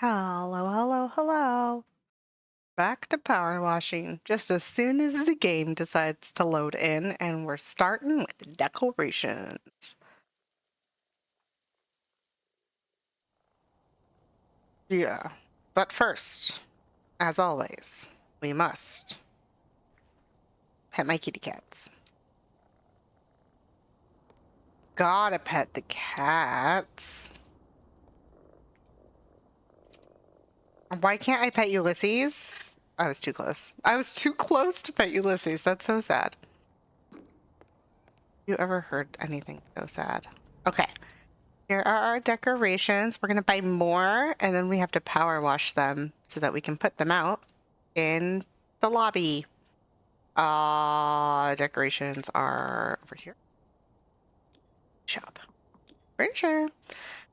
Hello, hello, hello. Back to power washing just as soon as the game decides to load in, and we're starting with decorations. Yeah, but first, as always, we must pet my kitty cats. Gotta pet the cats. Why can't I pet Ulysses? I was too close. I was too close to pet Ulysses. That's so sad. You ever heard anything so sad? Okay. Here are our decorations. We're going to buy more, and then we have to power wash them so that we can put them out in the lobby. Decorations are over here. Shop. Furniture.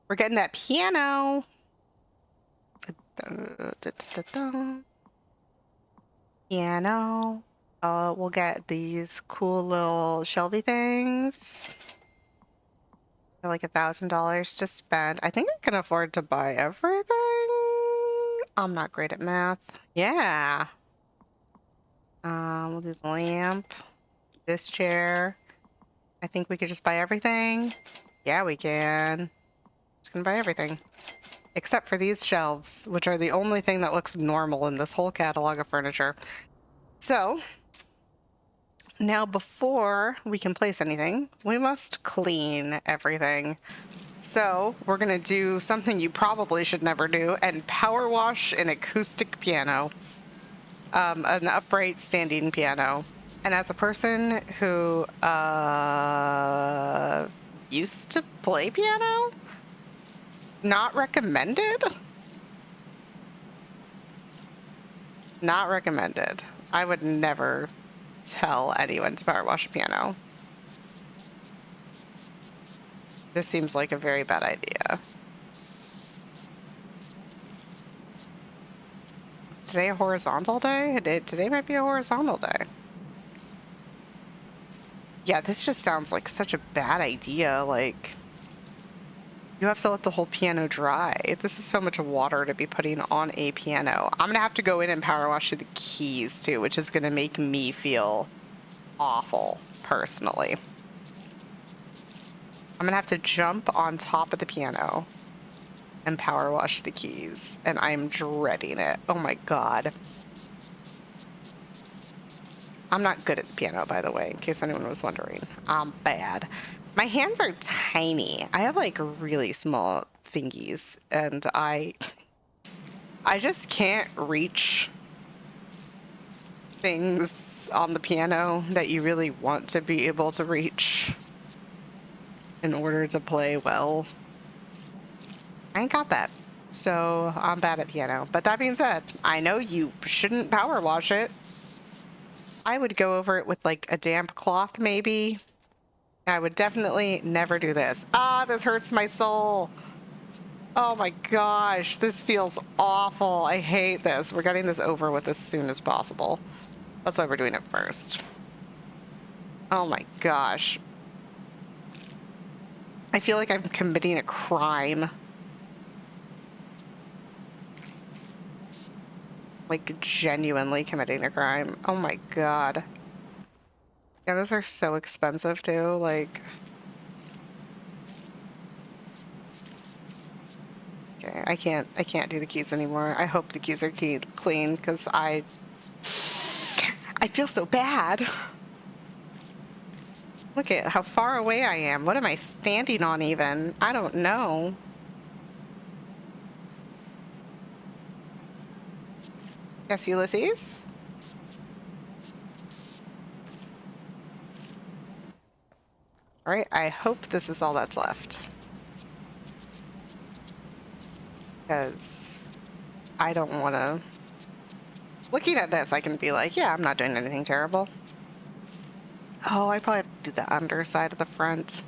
We're getting that piano. Piano. We'll get these cool little shelvy things. For like $1,000 to spend. I think I can afford to buy everything. I'm not great at math. Yeah. We'll do the lamp. This chair. I think we could just buy everything. Yeah, we can. Just gonna buy everything. Except for these shelves, which are the only thing that looks normal in this whole catalog of furniture. So, now before we can place anything, we must clean everything. So, we're gonna do something you probably should never do and power wash an acoustic piano. An upright standing piano. And as a person who used to play piano, not recommended. Not recommended. I would never tell anyone to power wash a piano. This seems like a very bad idea. Is today a horizontal day? Today might be a horizontal day. Yeah, this just sounds like such a bad idea. Like, you have to let the whole piano dry. This is so much water to be putting on a piano. I'm gonna have to go in and power wash the keys too, which is gonna make me feel awful, personally. I'm gonna have to jump on top of the piano and power wash the keys, and I'm dreading it. Oh my god. I'm not good at the piano, by the way, in case anyone was wondering. I'm bad. My hands are tiny. I have like really small fingies, and I just can't reach things on the piano that you really want to be able to reach in order to play well. I ain't got that. So I'm bad at piano. But that being said, I know you shouldn't power wash it. I would go over it with like a damp cloth, maybe. I would definitely never do this. This hurts my soul. Oh my gosh, this feels awful. I hate this. We're getting this over with as soon as possible. That's why we're doing it first. Oh my gosh. I feel like I'm committing a crime. Like, genuinely committing a crime. Oh my god. Yeah, those are so expensive too, like... Okay, I can't do the keys anymore. I hope the keys are clean, because I feel so bad. Look at how far away I am. What am I standing on even? I don't know. Yes, Ulysses? Alright, I hope this is all that's left. Because I don't want to... Looking at this, I can be like, yeah, I'm not doing anything terrible. Oh, I probably have to do the underside of the front.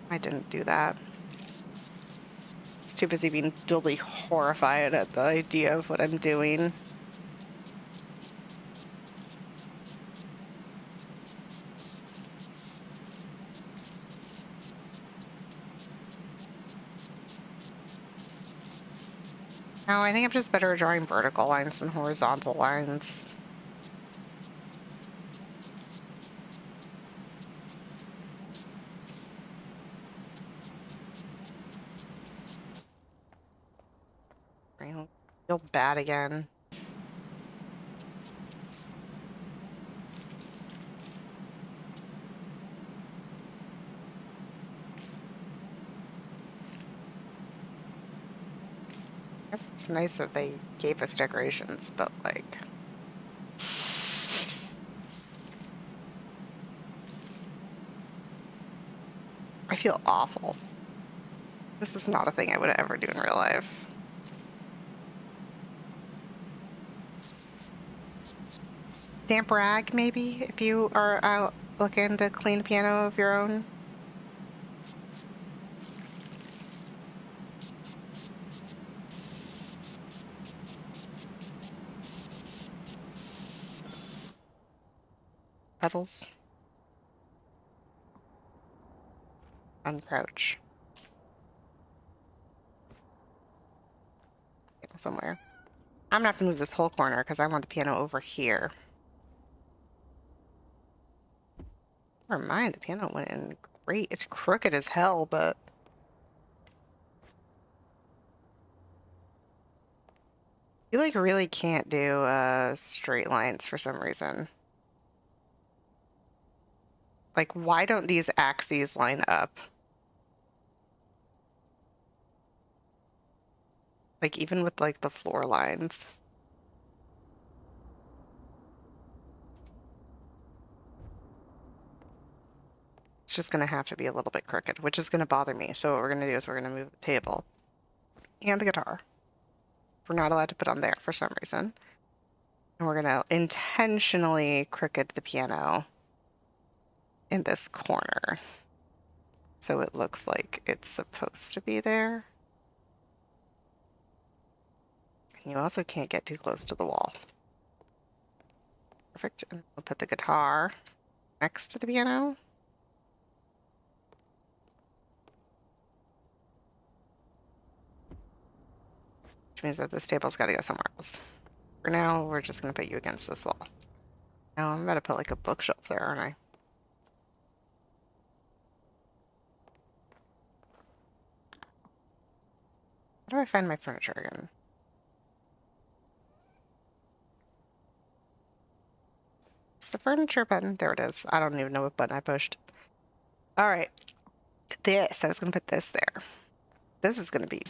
I didn't do that. I was too busy being duly horrified at the idea of what I'm doing. No, I think I'm just better at drawing vertical lines than horizontal lines. I feel bad again. I guess it's nice that they gave us decorations, but like... I feel awful. This is not a thing I would ever do in real life. Damp rag, maybe, if you are out looking to clean a piano of your own. Petals. Uncrouch. Somewhere. I'm gonna have to move this whole corner because I want the piano over here. Never mind, the piano went in great. It's crooked as hell, but... You like really can't do straight lines for some reason. Like, why don't these axes line up? Like, even with like the floor lines. It's just gonna have to be a little bit crooked, which is gonna bother me. So what we're gonna do is we're gonna move the table and the guitar. We're not allowed to put on there for some reason. And we're gonna intentionally crooked the piano in this corner. So it looks like it's supposed to be there. And you also can't get too close to the wall. Perfect. And we'll put the guitar next to the piano. Which means that this table's got to go somewhere else. For now, we're just going to put you against this wall. Now I'm about to put like a bookshelf there, aren't I? How do I find my furniture again? It's the furniture button. There it is. I don't even know what button I pushed. All right. This, I was going to put this there. This is going to be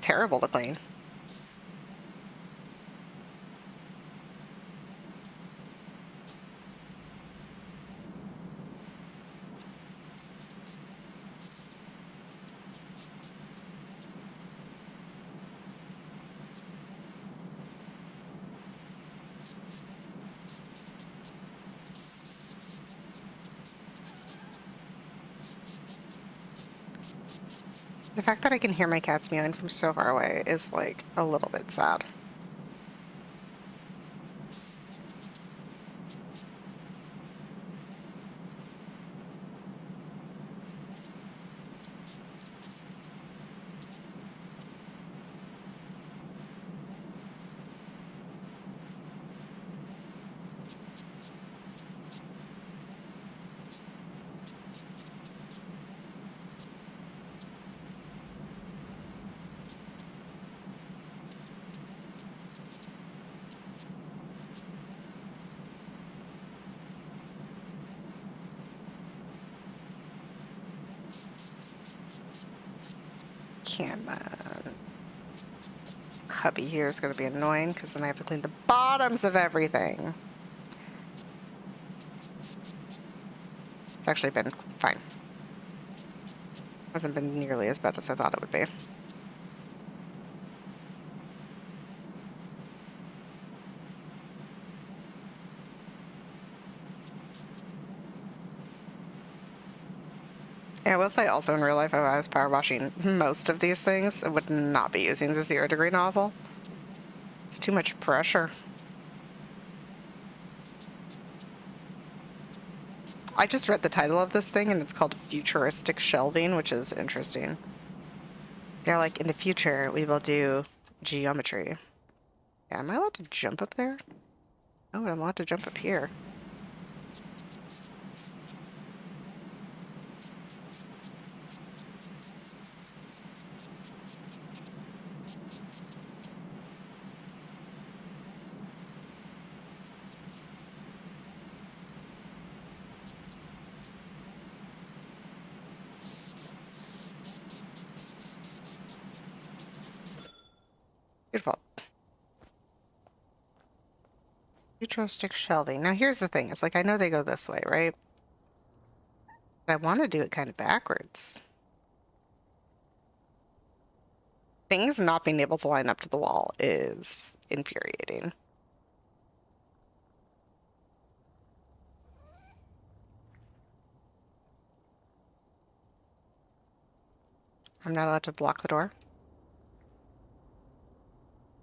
terrible to clean. The fact that I can hear my cats meowing from so far away is like a little bit sad. Hubby here is going to be annoying because then I have to clean the bottoms of everything. It's actually been fine. Hasn't been nearly as bad as I thought it would be. Yeah, I will say also in real life, if I was power washing most of these things, I would not be using the 0-degree nozzle. It's too much pressure. I just read the title of this thing and it's called Futuristic Shelving, which is interesting. They're like, in the future, we will do geometry. Yeah, am I allowed to jump up there? Oh, I'm allowed to jump up here. Beautiful. Futuristic shelving. Now here's the thing. It's like, I know they go this way, right? But I want to do it kind of backwards. Things not being able to line up to the wall is infuriating. I'm not allowed to block the door.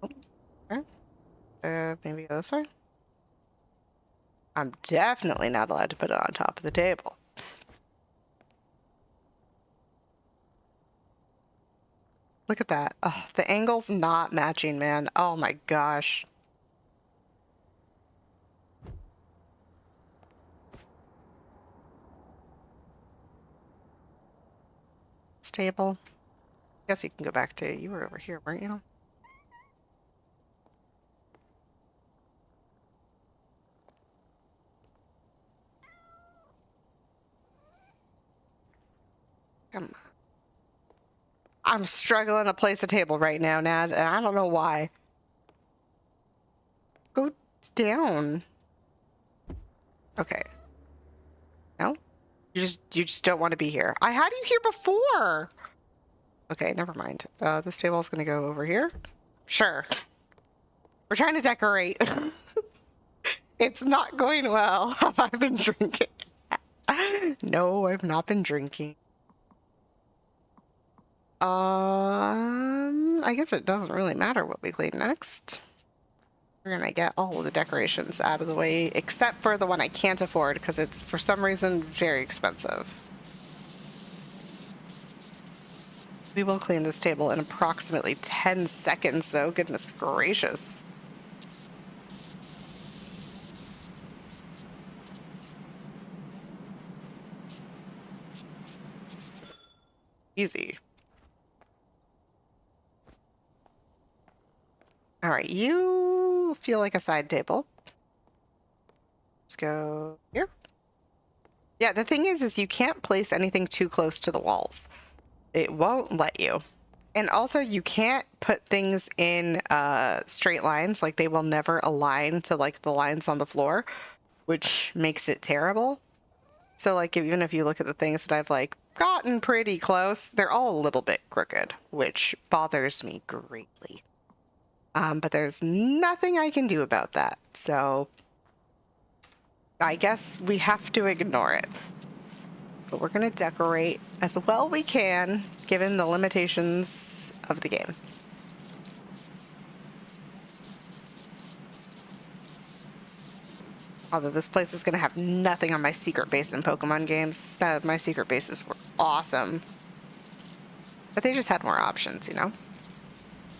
Oh, okay. Maybe go this way? I'm definitely not allowed to put it on top of the table. Look at that. Oh, the angle's not matching, man. Oh my gosh. This table. Guess you can go back to, you were over here, weren't you? Come on. I'm struggling to place a table right now, Nad, and I don't know why. Go down. Okay. No? You just don't want to be here. I had you here before. Okay, never mind. This table's gonna go over here. Sure. We're trying to decorate. It's not going well. Have I been drinking? No, I've not been drinking. I guess it doesn't really matter what we clean next. We're gonna get all of the decorations out of the way, except for the one I can't afford because it's, for some reason, very expensive. We will clean this table in approximately 10 seconds, though. Goodness gracious. Easy. All right, you feel like a side table. Let's go here. Yeah, the thing is you can't place anything too close to the walls. It won't let you. And also, you can't put things in straight lines. Like, they will never align to, like, the lines on the floor, which makes it terrible. So, like, even if you look at the things that I've, like, gotten pretty close, they're all a little bit crooked, which bothers me greatly. But there's nothing I can do about that. So I guess we have to ignore it. But we're going to decorate as well we can, given the limitations of the game. Although this place is going to have nothing on my secret base in Pokemon games. My secret bases were awesome. But they just had more options, you know?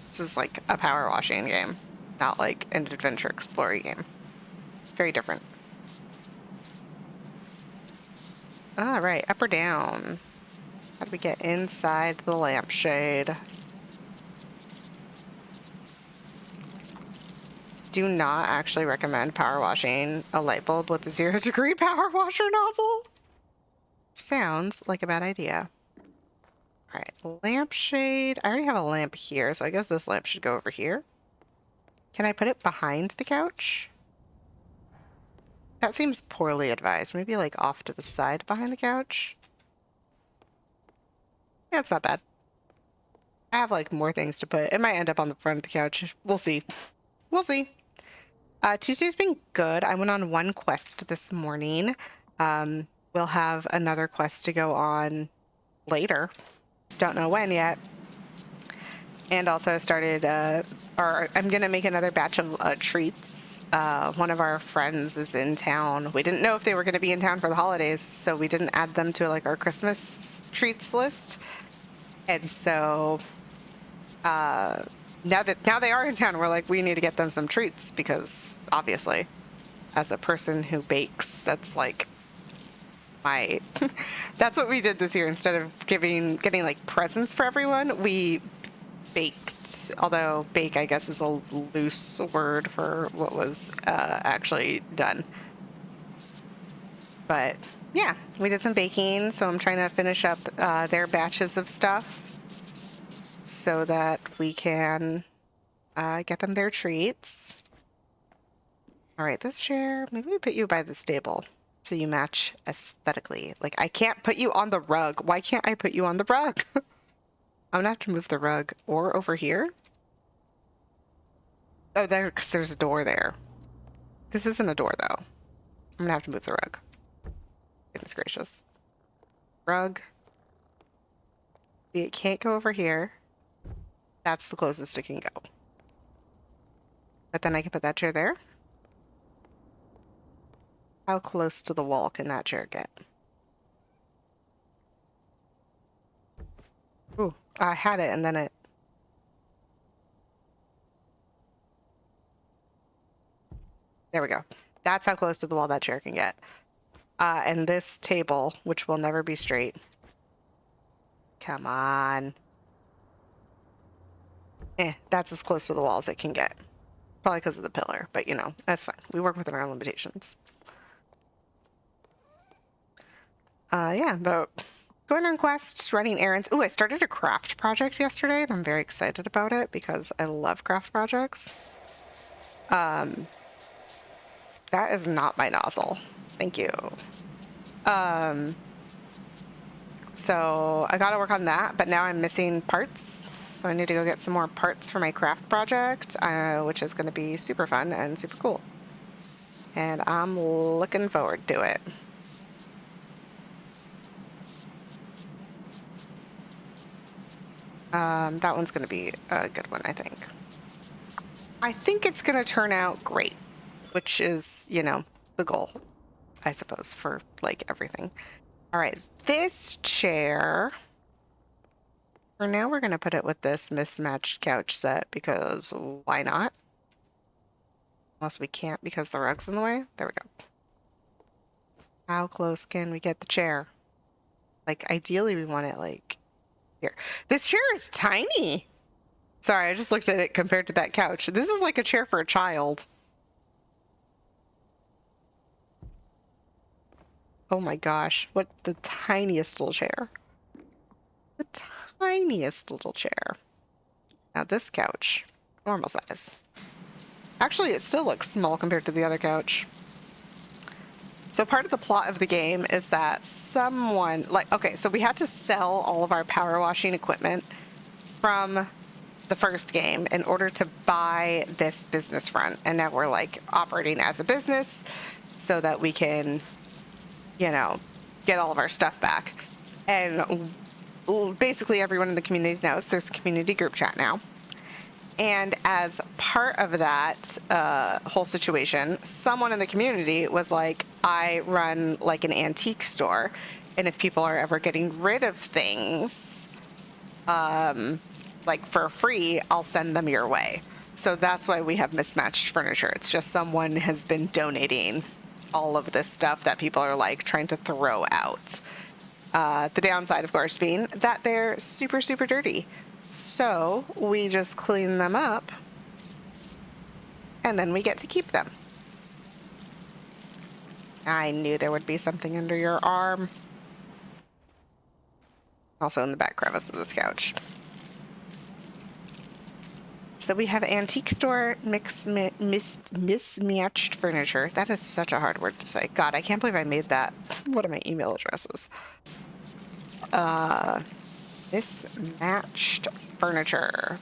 This is like a power washing game, not like an adventure exploring game. Very different. All right, up or down? How do we get inside the lampshade? Do not actually recommend power washing a light bulb with a 0-degree power washer nozzle. Sounds like a bad idea. All right, lampshade. I already have a lamp here, so I guess this lamp should go over here. Can I put it behind the couch? That seems poorly advised. Maybe like off to the side behind the couch. Yeah, it's not bad. I have like more things to put. It might end up on the front of the couch. We'll see. We'll see. Tuesday's been good. I went on one quest this morning. We'll have another quest to go on later. Don't know when yet. And also started, or I'm going to make another batch of treats. One of our friends is in town. We didn't know if they were going to be in town for the holidays, so we didn't add them to like our Christmas treats list. And so Now they are in town, we're like, we need to get them some treats because obviously, as a person who bakes, that's like my that's what we did this year. Instead of getting like presents for everyone, we baked. Although bake, I guess, is a loose word for what was actually done. But yeah, we did some baking, so I'm trying to finish up their batches of stuff so that we can get them their treats. All right, this chair, maybe we put you by this table so you match aesthetically. Like, I can't put you on the rug. Why can't I put you on the rug? I'm gonna have to move the rug or over here. Oh, there, because there's a door there. This isn't a door, though. I'm gonna have to move the rug. Goodness gracious. Rug. See, it can't go over here. That's the closest it can go. But then I can put that chair there. How close to the wall can that chair get? Ooh, I had it and then it... There we go. That's how close to the wall that chair can get. And this table, which will never be straight. Come on. That's as close to the wall as it can get. Probably because of the pillar, but you know, that's fine. We work within our limitations. Yeah, but going on quests, running errands. Ooh, I started a craft project yesterday, and I'm very excited about it because I love craft projects. That is not my nozzle. Thank you. So I gotta work on that, but now I'm missing parts. So I need to go get some more parts for my craft project, which is gonna be super fun and super cool. And I'm looking forward to it. That one's gonna be a good one, I think. I think it's gonna turn out great, which is, you know, the goal, I suppose, for like everything. All right, this chair, for now we're gonna put it with this mismatched couch set because why not? Unless we can't because the rug's in the way. There we go. How close can we get the chair? Like, ideally we want it like here. This chair is tiny. Sorry, I just looked at it compared to that couch. This is like a chair for a child. Oh my gosh, what the tiniest little chair. The tiniest little chair. Now this couch, normal size. Actually, it still looks small compared to the other couch. So part of the plot of the game is that someone, like, okay, so we had to sell all of our power washing equipment from the first game in order to buy this business front. And now we're like operating as a business so that we can, you know, get all of our stuff back. And basically everyone in the community knows there's a community group chat now. And as part of that whole situation, someone in the community was like, I run like an antique store. And if people are ever getting rid of things, like for free, I'll send them your way. So that's why we have mismatched furniture. It's just someone has been donating all of this stuff that people are like trying to throw out. The downside, of course, being that they're super, super dirty. So we just clean them up and then we get to keep them. I knew there would be something under your arm. Also in the back crevice of this couch. So we have antique store mismatched furniture. That is such a hard word to say. God, I can't believe I made that. What are my email addresses? Mismatched furniture.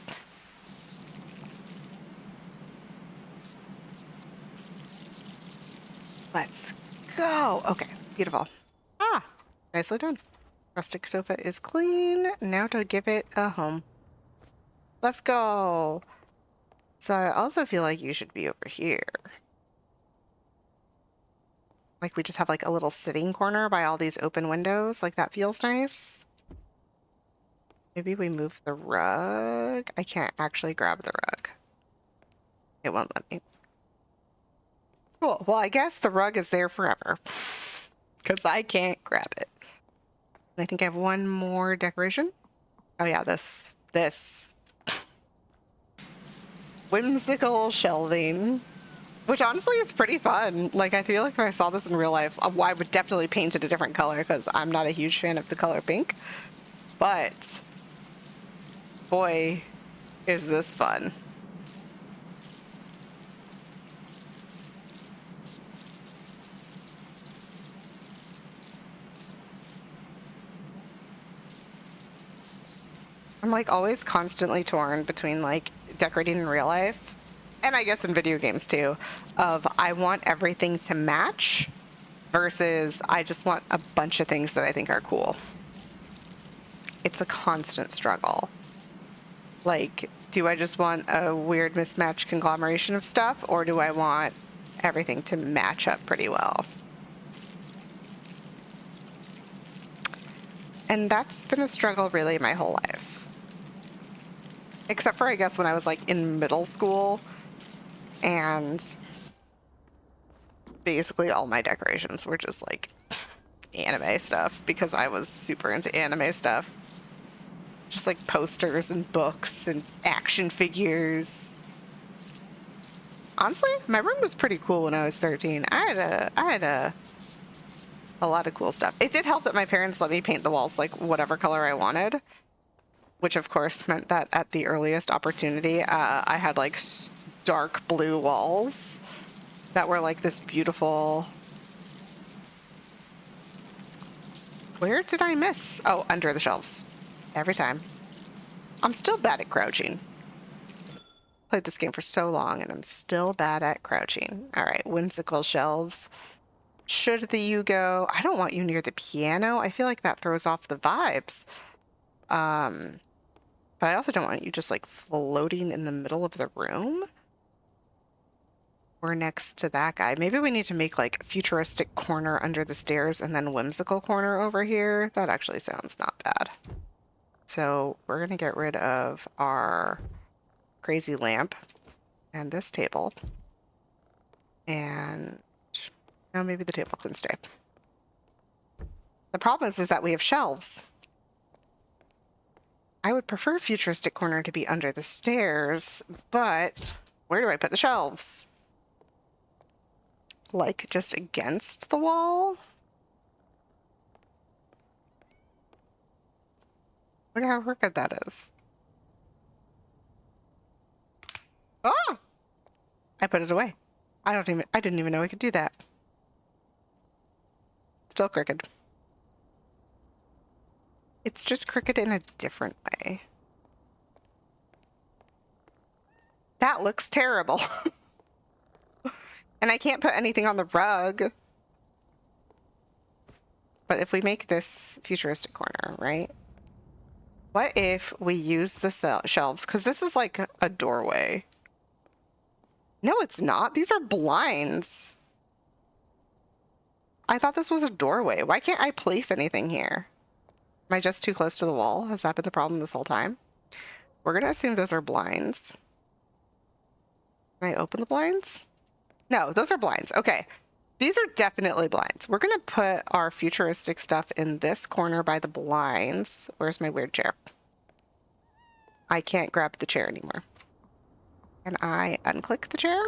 Let's go. Okay, beautiful. Ah, nicely done. Rustic sofa is clean. Now to give it a home. Let's go. So I also feel like you should be over here. Like we just have like a little sitting corner by all these open windows. Like that feels nice. Maybe we move the rug. I can't actually grab the rug. It won't let me. Cool. Well, I guess the rug is there forever because I can't grab it. I think I have one more decoration. Oh yeah, this whimsical shelving, which honestly is pretty fun. Like, I feel like if I saw this in real life, I would definitely paint it a different color because I'm not a huge fan of the color pink. But boy, is this fun. I'm like always constantly torn between like decorating in real life, and I guess in video games too, of I want everything to match versus I just want a bunch of things that I think are cool. It's a constant struggle. Like, do I just want a weird mismatched conglomeration of stuff, or do I want everything to match up pretty well? And that's been a struggle really my whole life. Except for, I guess, when I was like in middle school, and basically all my decorations were just like anime stuff because I was super into anime stuff. Just like posters and books and action figures. Honestly, my room was pretty cool when I was 13. I had a lot of cool stuff. It did help that my parents let me paint the walls like whatever color I wanted, which of course meant that at the earliest opportunity, I had like dark blue walls that were like this beautiful. Where did I miss? Oh, under the shelves. Every time. I'm still bad at crouching. Played this game for so long and I'm still bad at crouching. All right, whimsical shelves. Should the you go? I don't want you near the piano. I feel like that throws off the vibes. But I also don't want you just like floating in the middle of the room. We're next to that guy. Maybe we need to make like futuristic corner under the stairs and then whimsical corner over here. That actually sounds not bad. So we're going to get rid of our crazy lamp and this table. And now maybe the table can stay. The problem is that we have shelves. I would prefer futuristic corner to be under the stairs, but where do I put the shelves? Like just against the wall? Look how crooked that is. Oh! I put it away. I didn't even know I could do that. Still crooked. It's just crooked in a different way. That looks terrible. And I can't put anything on the rug. But if we make this futuristic corner, right? What if we use the shelves? Because this is like a doorway. No, it's not. These are blinds. I thought this was a doorway. Why can't I place anything here? Am I just too close to the wall? Has that been the problem this whole time? We're going to assume those are blinds. Can I open the blinds? No, those are blinds. Okay. These are definitely blinds. We're going to put our futuristic stuff in this corner by the blinds. Where's my weird chair? I can't grab the chair anymore. Can I unclick the chair?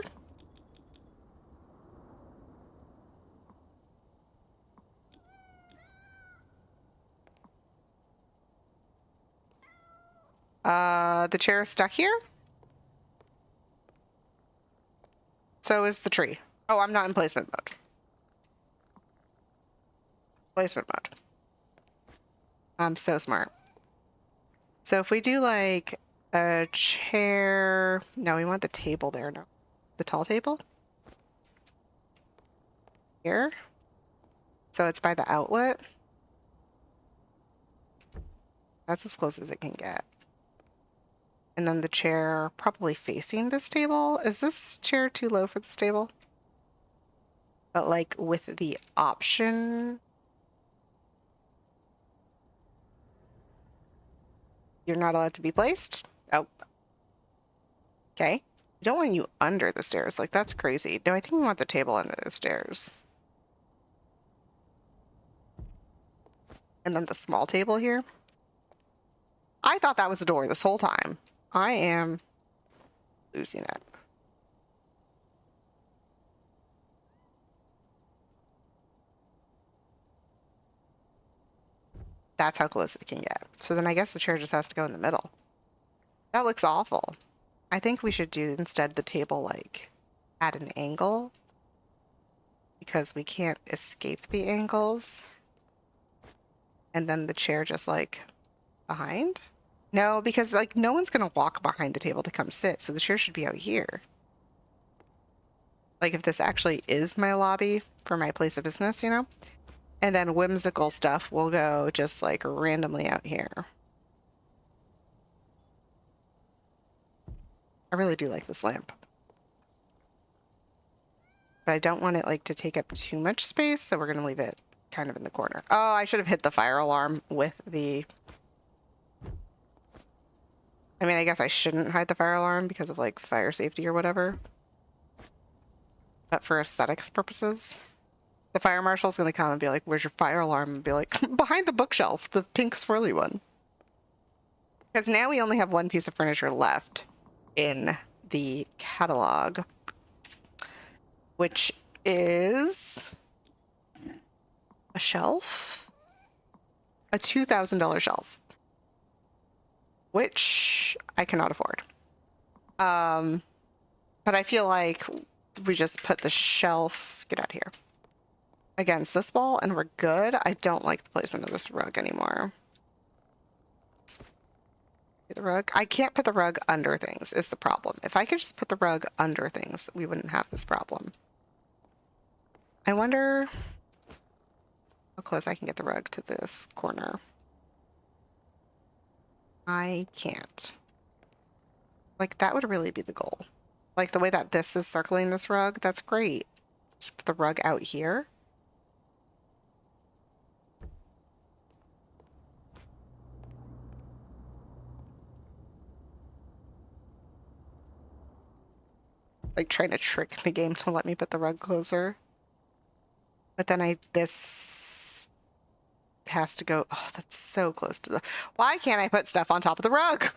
The chair is stuck here? So is the tree. Oh, I'm not in placement mode. Placement mode. I'm so smart. So if we do like a chair, no, we want the table there. No, the tall table here. So it's by the outlet. That's as close as it can get. And then the chair probably facing this table. Is this chair too low for this table? But like with the option. You're not allowed to be placed? Oh. Okay. We don't want you under the stairs. Like, that's crazy. No, I think we want the table under the stairs. And then the small table here. I thought that was a door this whole time. I am losing it. That's how close it can get. So then I guess the chair just has to go in the middle. That looks awful. I think we should do instead the table like at an angle because we can't escape the angles. And then the chair just like behind. No, because like no one's gonna walk behind the table to come sit, so the chair should be out here. Like if this actually is my lobby for my place of business, you know? And then whimsical stuff will go just like randomly out here. I really do like this lamp. But I don't want it like to take up too much space, so we're gonna leave it kind of in the corner. Oh, I should have hit the fire alarm with the... I mean, I guess I shouldn't hide the fire alarm because of like fire safety or whatever. But for aesthetics purposes, the fire marshal's gonna come and be like, where's your fire alarm? And be like, behind the bookshelf, the pink swirly one. Because now we only have one piece of furniture left in the catalog, which is a shelf, a $2,000 shelf, which I cannot afford. But I feel like we just put the shelf, get out of here, against this wall and we're good. I don't like the placement of this rug anymore. The rug, I can't put the rug under things is the problem. If I could just put the rug under things, we wouldn't have this problem. I wonder how close I can get the rug to this corner. I can't. Like, that would really be the goal. Like, the way that this is circling this rug, that's great. Just put the rug out here. Like, trying to trick the game to let me put the rug closer. But then this has to go, oh, that's so close to the, why can't I put stuff on top of the rug?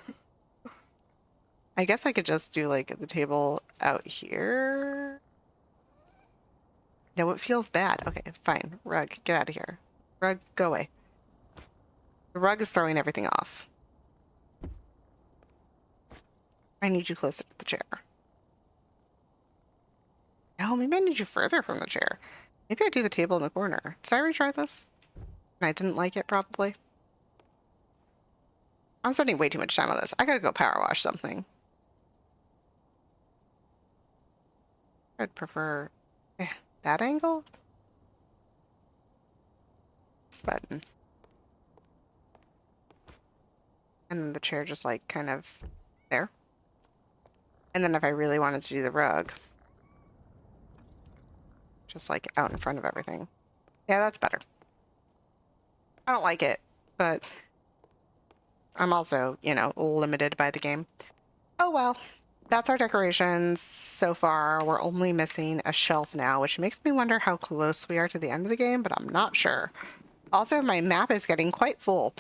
I guess I could just do like the table out here. No, it feels bad. Okay, fine. Rug, get out of here. Rug, go away. The rug is throwing everything off. I need you closer to the chair. No, maybe I need you further from the chair. Maybe I do the table in the corner. Did I retry this? I didn't like it, probably. I'm spending way too much time on this. I gotta go power wash something. I'd prefer that angle. Button. And then the chair just like kind of there. And then if I really wanted to do the rug, just like out in front of everything. Yeah, that's better. I don't like it, but I'm also, you know, limited by the game. Oh well, that's our decorations so far. We're only missing a shelf now, which makes me wonder how close we are to the end of the game, but I'm not sure. Also, my map is getting quite full.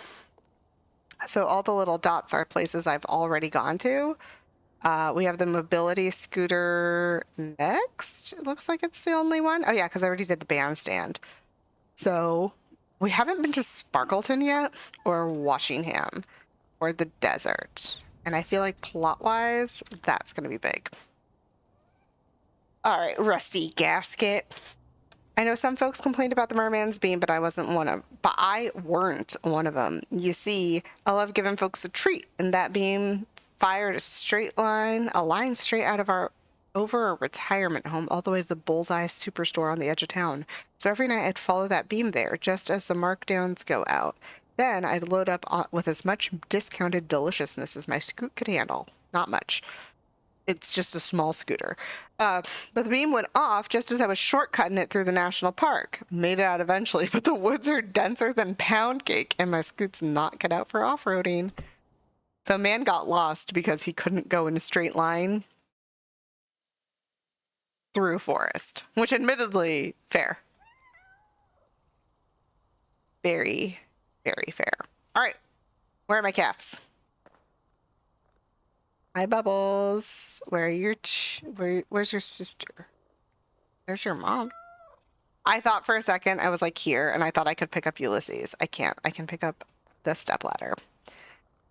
So all the little dots are places I've already gone to. We have the mobility scooter next. It looks like it's the only one. Oh yeah, because I already did the bandstand. So we haven't been to Sparkleton yet, or Washingham, or the desert. And I feel like plot-wise, that's going to be big. All right, rusty gasket. I know some folks complained about the merman's beam, but I wasn't one of, but I weren't one of them. You see, I love giving folks a treat, and that beam fired a line straight out of over a retirement home all the way to the Bullseye Superstore on the edge of town. So every night I'd follow that beam there, just as the markdowns go out. Then I'd load up with as much discounted deliciousness as my scoot could handle. Not much. It's just a small scooter. But the beam went off just as I was shortcutting it through the national park. Made it out eventually, but the woods are denser than pound cake, and my scoot's not cut out for off-roading. So man got lost because he couldn't go in a straight line through forest, which admittedly, fair. Very, very fair. All right, where are my cats? Hi, Bubbles. Where are your where's your sister? There's your mom. I thought for a second I was like here, and I thought I could pick up Ulysses. I can't. I can pick up the stepladder.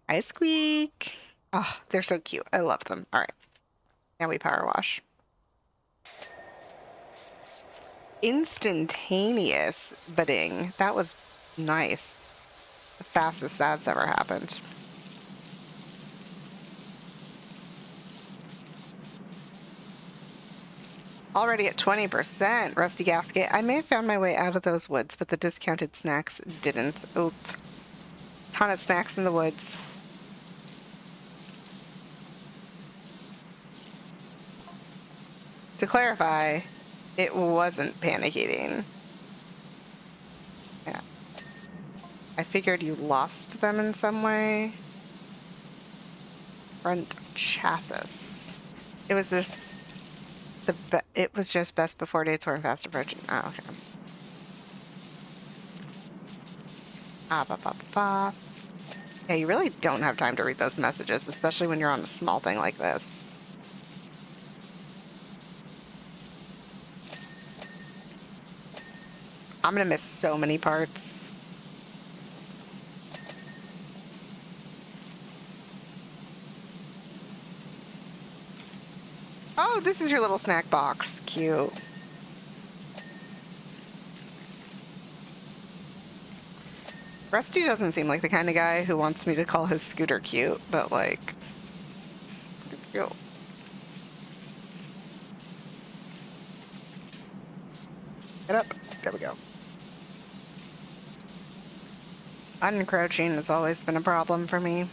Hi, Squeak. Oh, they're so cute. I love them. All right, now we power wash. Instantaneous bidding. That was nice. The fastest that's ever happened. Already at 20%, Rusty Gasket. I may have found my way out of those woods, but the discounted snacks didn't. Oop. Ton of snacks in the woods. To clarify, it wasn't panic eating. Yeah. I figured you lost them in some way. Front chassis. It was just it was just best before dates were fast approaching. Oh, okay. Ah, ba, ba, ba, ba. Yeah, you really don't have time to read those messages, especially when you're on a small thing like this. I'm gonna miss so many parts. Oh, this is your little snack box. Cute. Rusty doesn't seem like the kind of guy who wants me to call his scooter cute, but like, pretty cute. Get up. There we go. Uncrouching has always been a problem for me.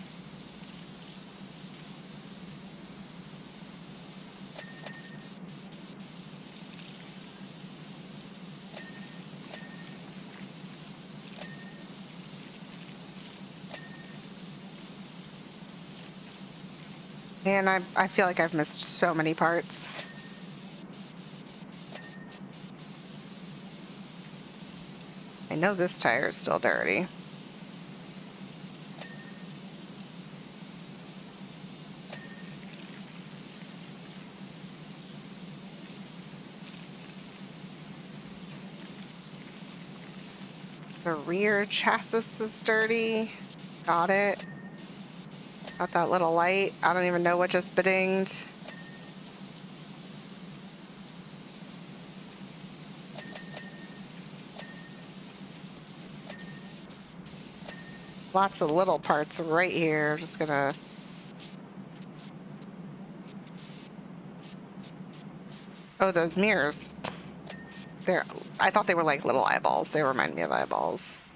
Man, I feel like I've missed so many parts. I know this tire is still dirty. The rear chassis is dirty. Got it. Got that little light. I don't even know what just bedinged. Lots of little parts right here. Just gonna... Oh, the mirrors. I thought they were like little eyeballs. They remind me of eyeballs.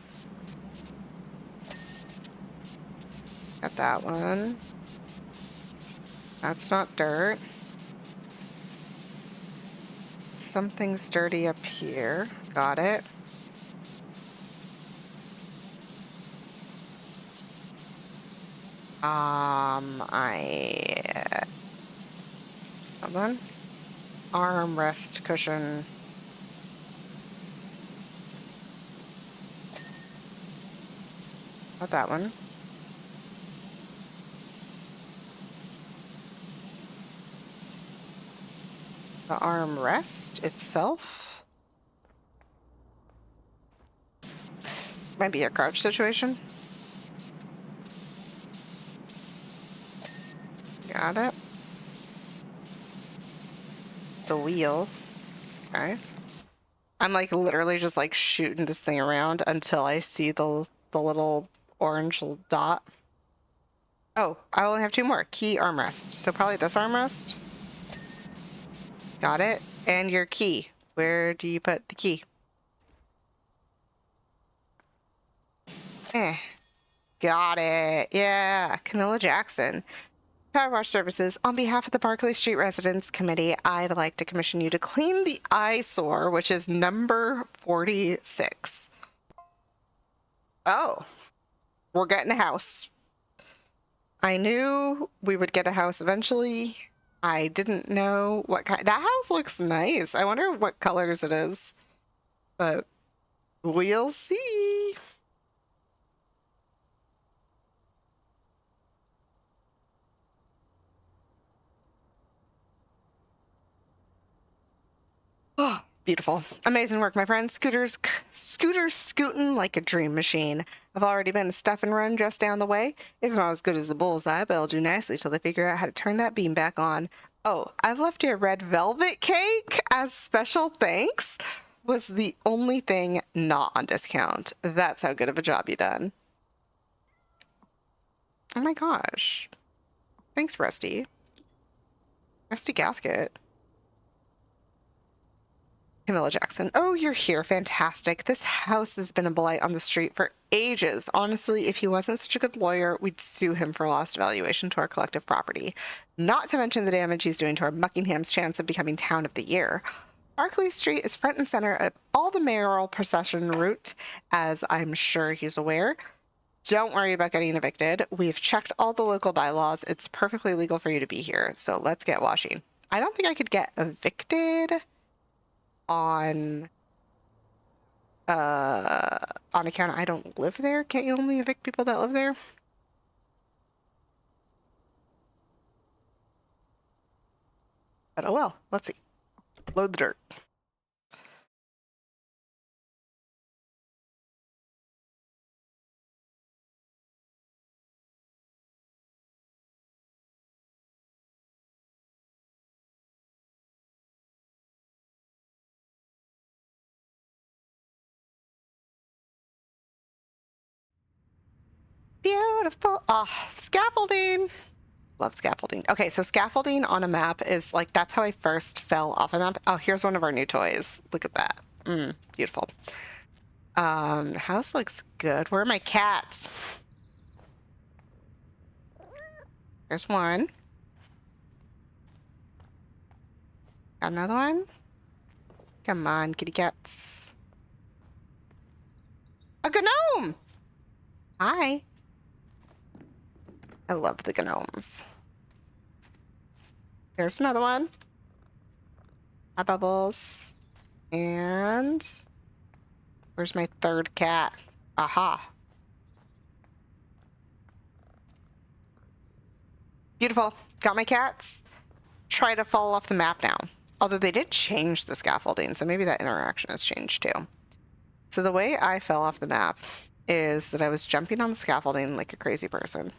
Got that one. That's not dirt. Something's dirty up here. Got it. Hold on. Armrest cushion. Not that one. The armrest itself. Might be a crouch situation. Got it. The wheel. Okay. I'm like literally just like shooting this thing around until I see the little orange dot. Oh, I only have two more. Key, armrest. So probably this armrest. Got it. And your key. Where do you put the key? Got it. Yeah. Camilla Jackson. Powerwash Services. On behalf of the Barclay Street Residents Committee, I'd like to commission you to clean the eyesore, which is number 46. Oh. We're getting a house. I knew we would get a house eventually. I didn't know what kind. That house looks nice. I wonder what colors it is, but we'll see. Oh, beautiful. Amazing work, my friend. Scooters scooting like a dream machine. I've already been stuff and run just down the way. It's not as good as the bullseye, but it'll do nicely till they figure out how to turn that beam back on. Oh, I've left you a red velvet cake as special thanks. Was the only thing not on discount. That's how good of a job you done. Oh my gosh. Thanks, Rusty. Rusty Gasket. Camilla Jackson. Oh, you're here. Fantastic. This house has been a blight on the street for ages. Honestly, if he wasn't such a good lawyer, we'd sue him for lost valuation to our collective property. Not to mention the damage he's doing to our Buckingham's chance of becoming town of the year. Barclay Street is front and center of all the mayoral procession route, as I'm sure he's aware. Don't worry about getting evicted. We've checked all the local bylaws. It's perfectly legal for you to be here, so let's get washing. I don't think I could get evicted on account I don't live there. Can't you only evict people that live there? But oh well, let's see. Load the dirt. Beautiful. Ah, oh, scaffolding. Love scaffolding. Okay, so scaffolding on a map is like, that's how I first fell off a map. Oh, here's one of our new toys. Look at that. Beautiful. House looks good. Where are my cats? There's one. Got another one. Come on, kitty cats. A gnome! Hi. I love the gnomes. There's another one. Hi, Bubbles. And where's my third cat? Aha. Beautiful. Got my cats. Try to fall off the map now. Although they did change the scaffolding, so maybe that interaction has changed too. So the way I fell off the map is that I was jumping on the scaffolding like a crazy person.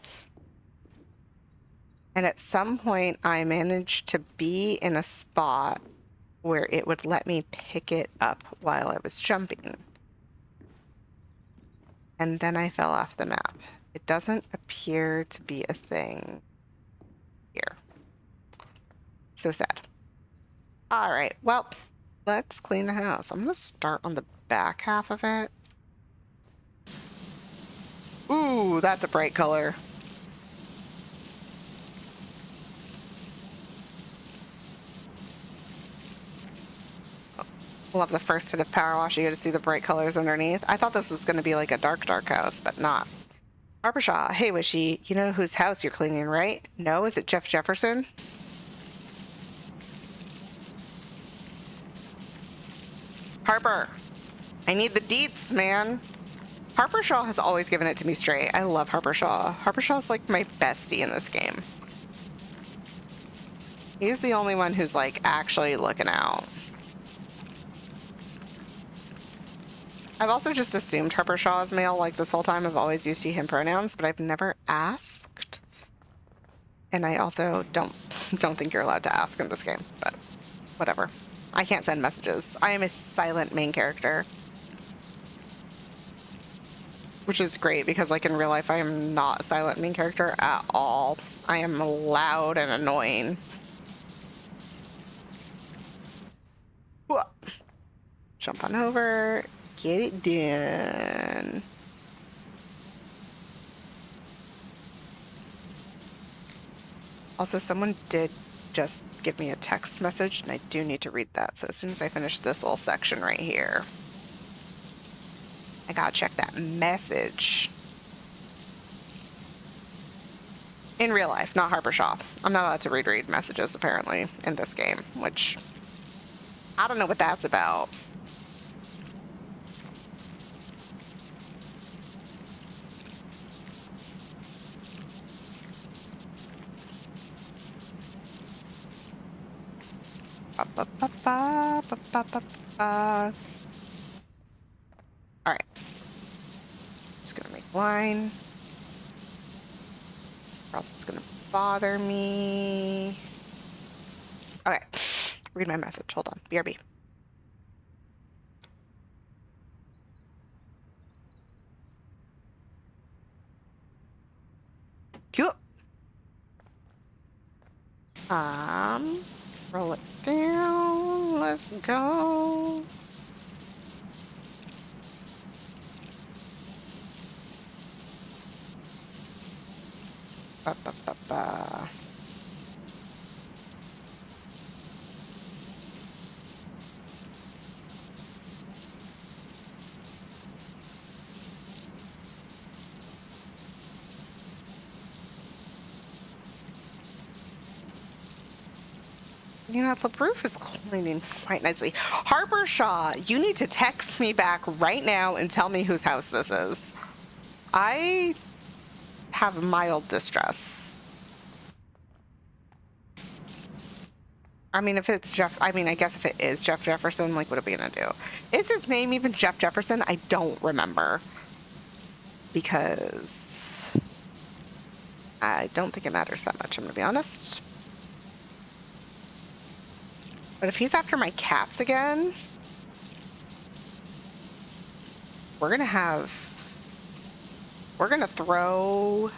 And at some point, I managed to be in a spot where it would let me pick it up while I was jumping. And then I fell off the map. It doesn't appear to be a thing here. So sad. All right, well, let's clean the house. I'm gonna start on the back half of it. Ooh, that's a bright color. Love the first hit of Powerwash. You get to see the bright colors underneath. I thought this was going to be like a dark, dark house, but not. Harpershaw. Hey, Wishy. You know whose house you're cleaning, right? No? Is it Jeff Jefferson? Harper. I need the deets, man. Harpershaw has always given it to me straight. I love Harpershaw. Harpershaw's like my bestie in this game. He's the only one who's like actually looking out. I've also just assumed Harpershaw is male like this whole time. I've always used he, him pronouns, but I've never asked. And I also don't think you're allowed to ask in this game, but whatever. I can't send messages. I am a silent main character. Which is great because like in real life I am not a silent main character at all. I am loud and annoying. Jump on over. Get it done. Also, someone did just give me a text message, and I do need to read that. So as soon as I finish this little section right here, I gotta check that message. In real life, not Harper Shaw. I'm not allowed to read messages, apparently, in this game, which I don't know what that's about. All right. Just gonna make wine. Or else it's gonna bother me. Okay. Read my message. Hold on. BRB. Cool. Roll it down. Let's go. Ba, ba, ba, ba. You know, the roof is cleaning quite nicely. Harper Shaw, you need to text me back right now and tell me whose house this is. I have mild distress. I mean, if it's Jeff, I mean, I guess if it is Jeff Jefferson, like, what are we gonna do? Is his name even Jeff Jefferson? I don't remember. Because I don't think it matters that much, I'm gonna be honest. But if he's after my cats again, we're gonna throw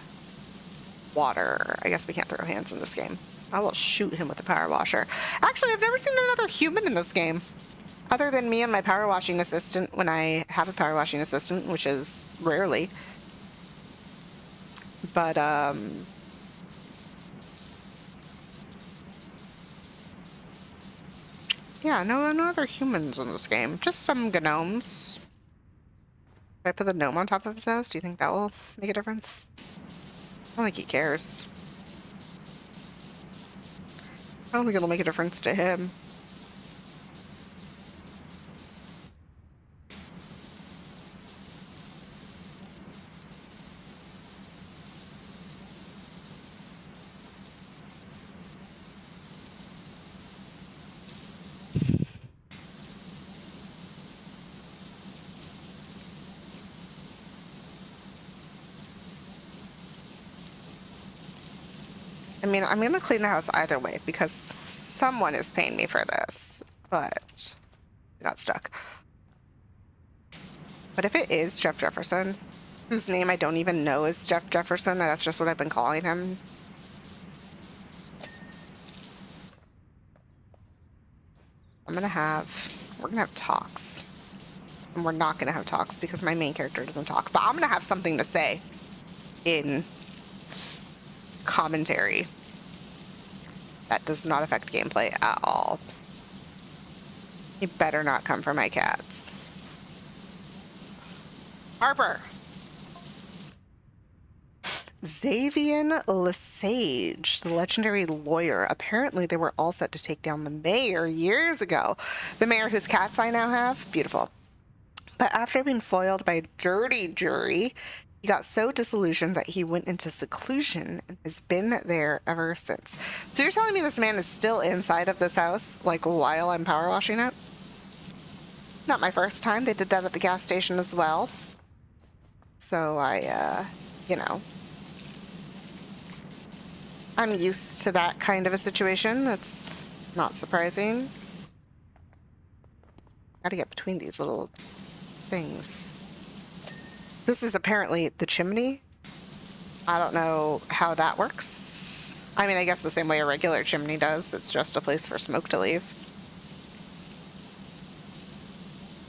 water. I guess we can't throw hands in this game. I will shoot him with a power washer. Actually, I've never seen another human in this game. Other than me and my power washing assistant when I have a power washing assistant, which is rarely. But, yeah, no other humans in this game. Just some gnomes. If I put the gnome on top of his house, do you think that will make a difference? I don't think he cares. I don't think it'll make a difference to him. I mean, I'm gonna clean the house either way because someone is paying me for this, but I got stuck. But if it is Jeff Jefferson, whose name I don't even know is Jeff Jefferson, that's just what I've been calling him. We're gonna have talks. And we're not gonna have talks because my main character doesn't talk, but I'm gonna have something to say in commentary that does not affect gameplay at all. You better not come for my cats. Harper. Xavier Lesage, the legendary lawyer. Apparently they were all set to take down the mayor years ago. The mayor whose cats I now have. Beautiful. But after being foiled by a dirty jury, he got so disillusioned that he went into seclusion and has been there ever since. So you're telling me this man is still inside of this house, like, while I'm power washing it? Not my first time. They did that at the gas station as well. So you know, I'm used to that kind of a situation. It's not surprising. Gotta get between these little things. This is apparently the chimney. I don't know how that works. I mean, I guess the same way a regular chimney does. It's just a place for smoke to leave.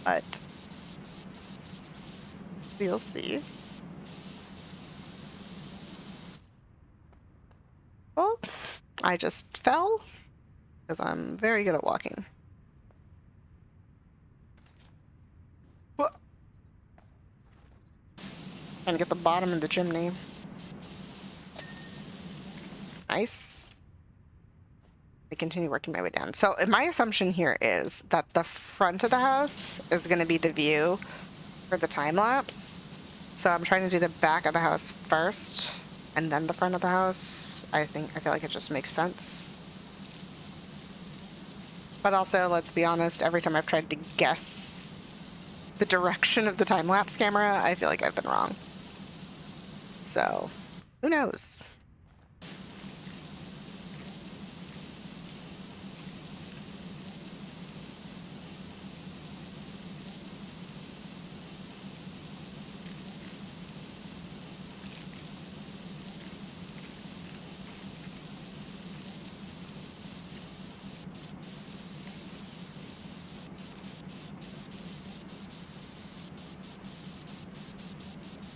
But we'll see. Oh, I just fell because I'm very good at walking. Trying to get the bottom of the chimney. Nice. I continue working my way down. So my assumption here is that the front of the house is going to be the view for the time lapse. So I'm trying to do the back of the house first and then the front of the house. I feel like it just makes sense. But also, let's be honest, every time I've tried to guess the direction of the time lapse camera, I feel like I've been wrong. So, who knows?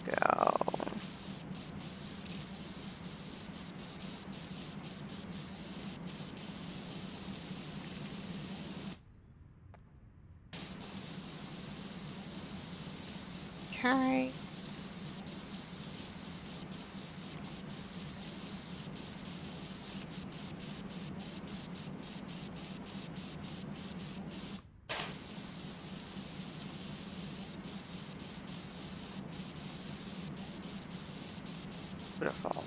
Go. Okay. Beautiful.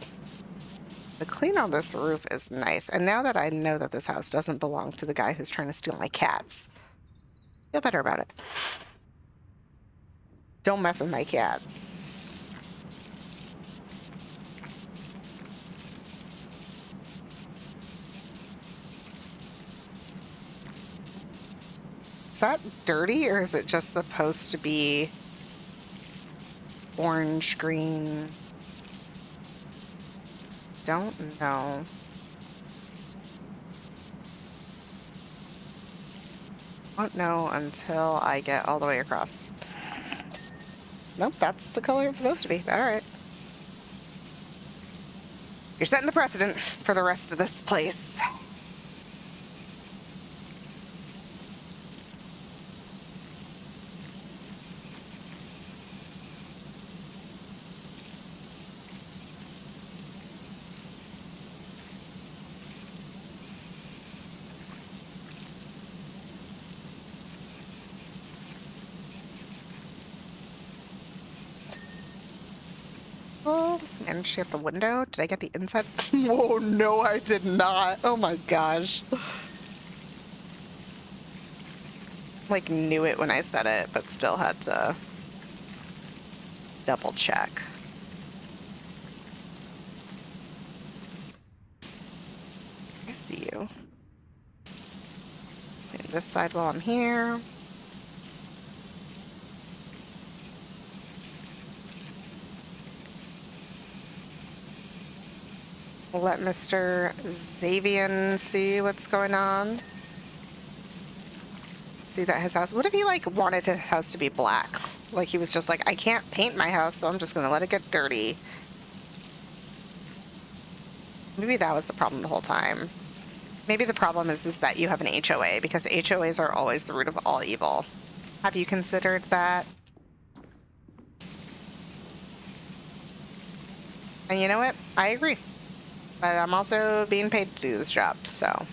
The clean on this roof is nice. And now that I know that this house doesn't belong to the guy who's trying to steal my cats, I feel better about it. Don't mess with my cats. Is that dirty, or is it just supposed to be orange, green? Don't know. Won't know until I get all the way across. Nope, that's the color it's supposed to be. All right. You're setting the precedent for the rest of this place. Oh, and she at the window. Did I get the inside? Oh, no, I did not. Oh my gosh. Like, knew it when I said it, but still had to double check. I see you. Maybe this side while I'm here. We'll let Mr. Xavian see what's going on. See that his house. What if he like wanted his house to be black? Like he was just like, I can't paint my house, so I'm just gonna let it get dirty. Maybe that was the problem the whole time. Maybe the problem is that you have an HOA, because HOAs are always the root of all evil. Have you considered that? And you know what? I agree. But I'm also being paid to do this job, so.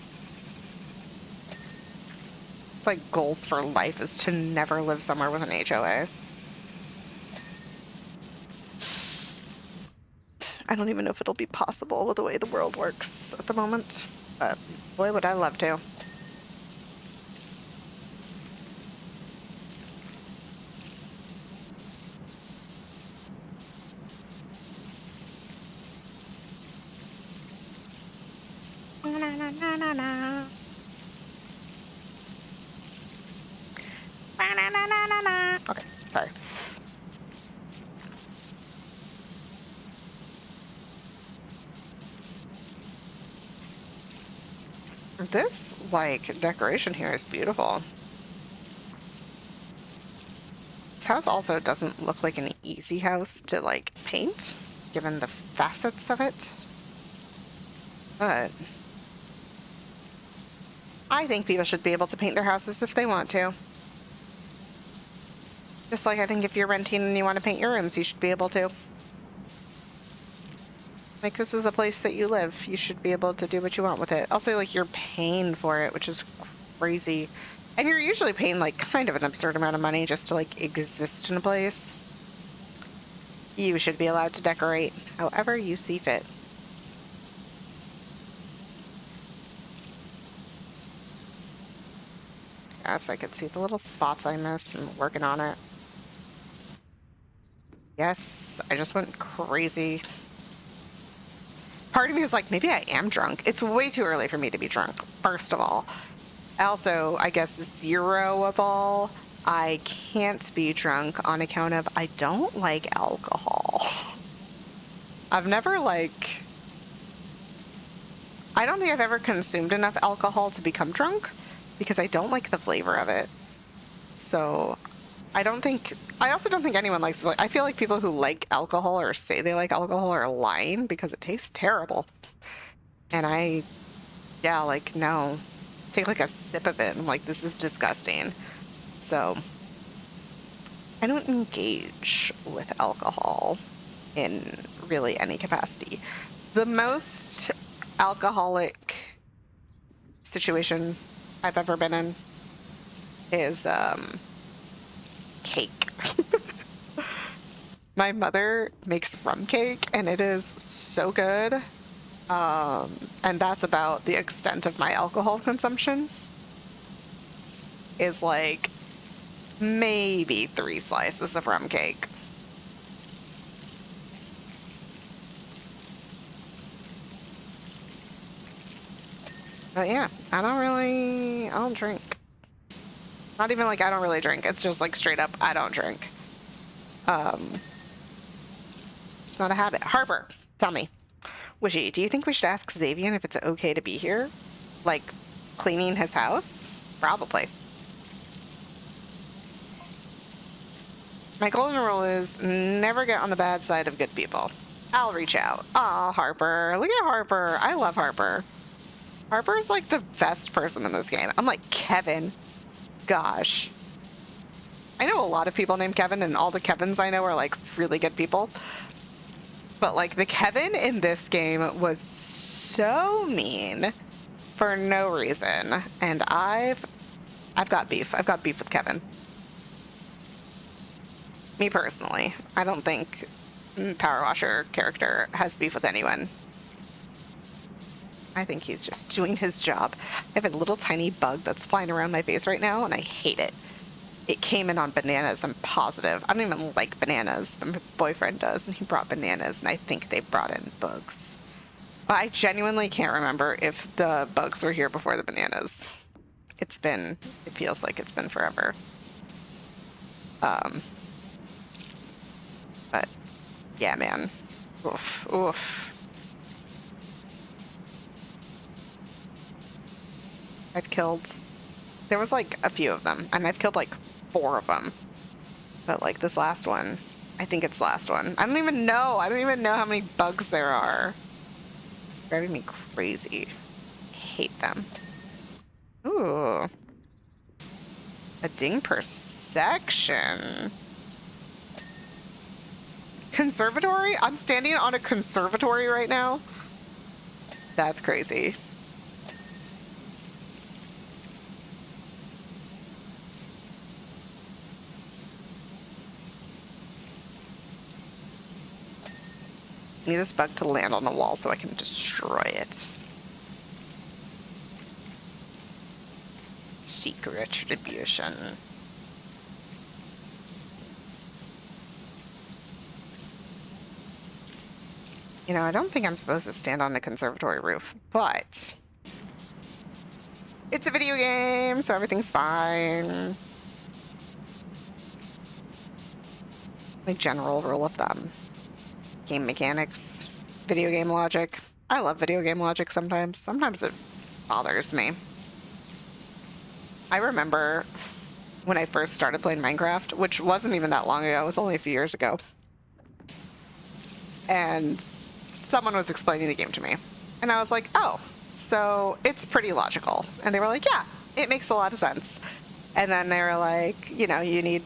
It's like goals for life is to never live somewhere with an HOA. I don't even know if it'll be possible with the way the world works at the moment. But boy, would I love to. Okay, sorry. This, like, decoration here is beautiful. This house also doesn't look like an easy house to, like, paint, given the facets of it. But I think people should be able to paint their houses if they want to. Just like I think if you're renting and you want to paint your rooms, you should be able to. Like, this is a place that you live. You should be able to do what you want with it. Also, like, you're paying for it, which is crazy. And you're usually paying, like, kind of an absurd amount of money just to, like, exist in a place. You should be allowed to decorate however you see fit. Yes, I could see the little spots I missed. I'm working on it. Yes, I just went crazy. Part of me is like, maybe I am drunk. It's way too early for me to be drunk, first of all. Also, I guess 0 of all, I can't be drunk on account of I don't like alcohol. I've never, like... I don't think I've ever consumed enough alcohol to become drunk because I don't like the flavor of it. So... I also don't think anyone likes it. I feel like people who like alcohol or say they like alcohol are lying because it tastes terrible. And yeah, like, no. Take like a sip of it and I'm like, this is disgusting. So, I don't engage with alcohol in really any capacity. The most alcoholic situation I've ever been in is, cake. My mother makes rum cake and it is so good. And that's about the extent of my alcohol consumption. Is like maybe 3 slices of rum cake. But yeah, I don't drink. Not even like I don't really drink. It's just like straight up, I don't drink. It's not a habit. Harper, tell me. Wishy, do you think we should ask Xavier if it's okay to be here? Like, cleaning his house? Probably. My golden rule is never get on the bad side of good people. I'll reach out. Aw, Harper. Look at Harper. I love Harper. Harper's like the best person in this game. I'm like, Kevin. Gosh. I know a lot of people named Kevin, and all the Kevins I know are like really good people. But like the Kevin in this game was so mean for no reason. And I've got beef. I've got beef with Kevin. Me personally. I don't think Powerwasher character has beef with anyone. I think he's just doing his job. I have a little tiny bug that's flying around my face right now, and I hate it. It came in on bananas, I'm positive. I don't even like bananas, but my boyfriend does, and he brought bananas, and I think they brought in bugs. But I genuinely can't remember if the bugs were here before the bananas. It feels like it's been forever. But, yeah, man. Oof, oof. There was like a few of them, and I've killed like 4 of them. But like this last one, I think it's the last one. I don't even know how many bugs there are. Driving me crazy. Hate them. Ooh. A ding per section. Conservatory? I'm standing on a conservatory right now? That's crazy. I need this bug to land on the wall so I can destroy it. Seek retribution. You know, I don't think I'm supposed to stand on a conservatory roof, but it's a video game, so everything's fine. My general rule of thumb. Game mechanics, video game logic. I love video game logic sometimes. Sometimes it bothers me. I remember when I first started playing Minecraft, which wasn't even that long ago, it was only a few years ago. And someone was explaining the game to me. And I was like, oh, so it's pretty logical. And they were like, yeah, it makes a lot of sense. And then they were like, you know, you need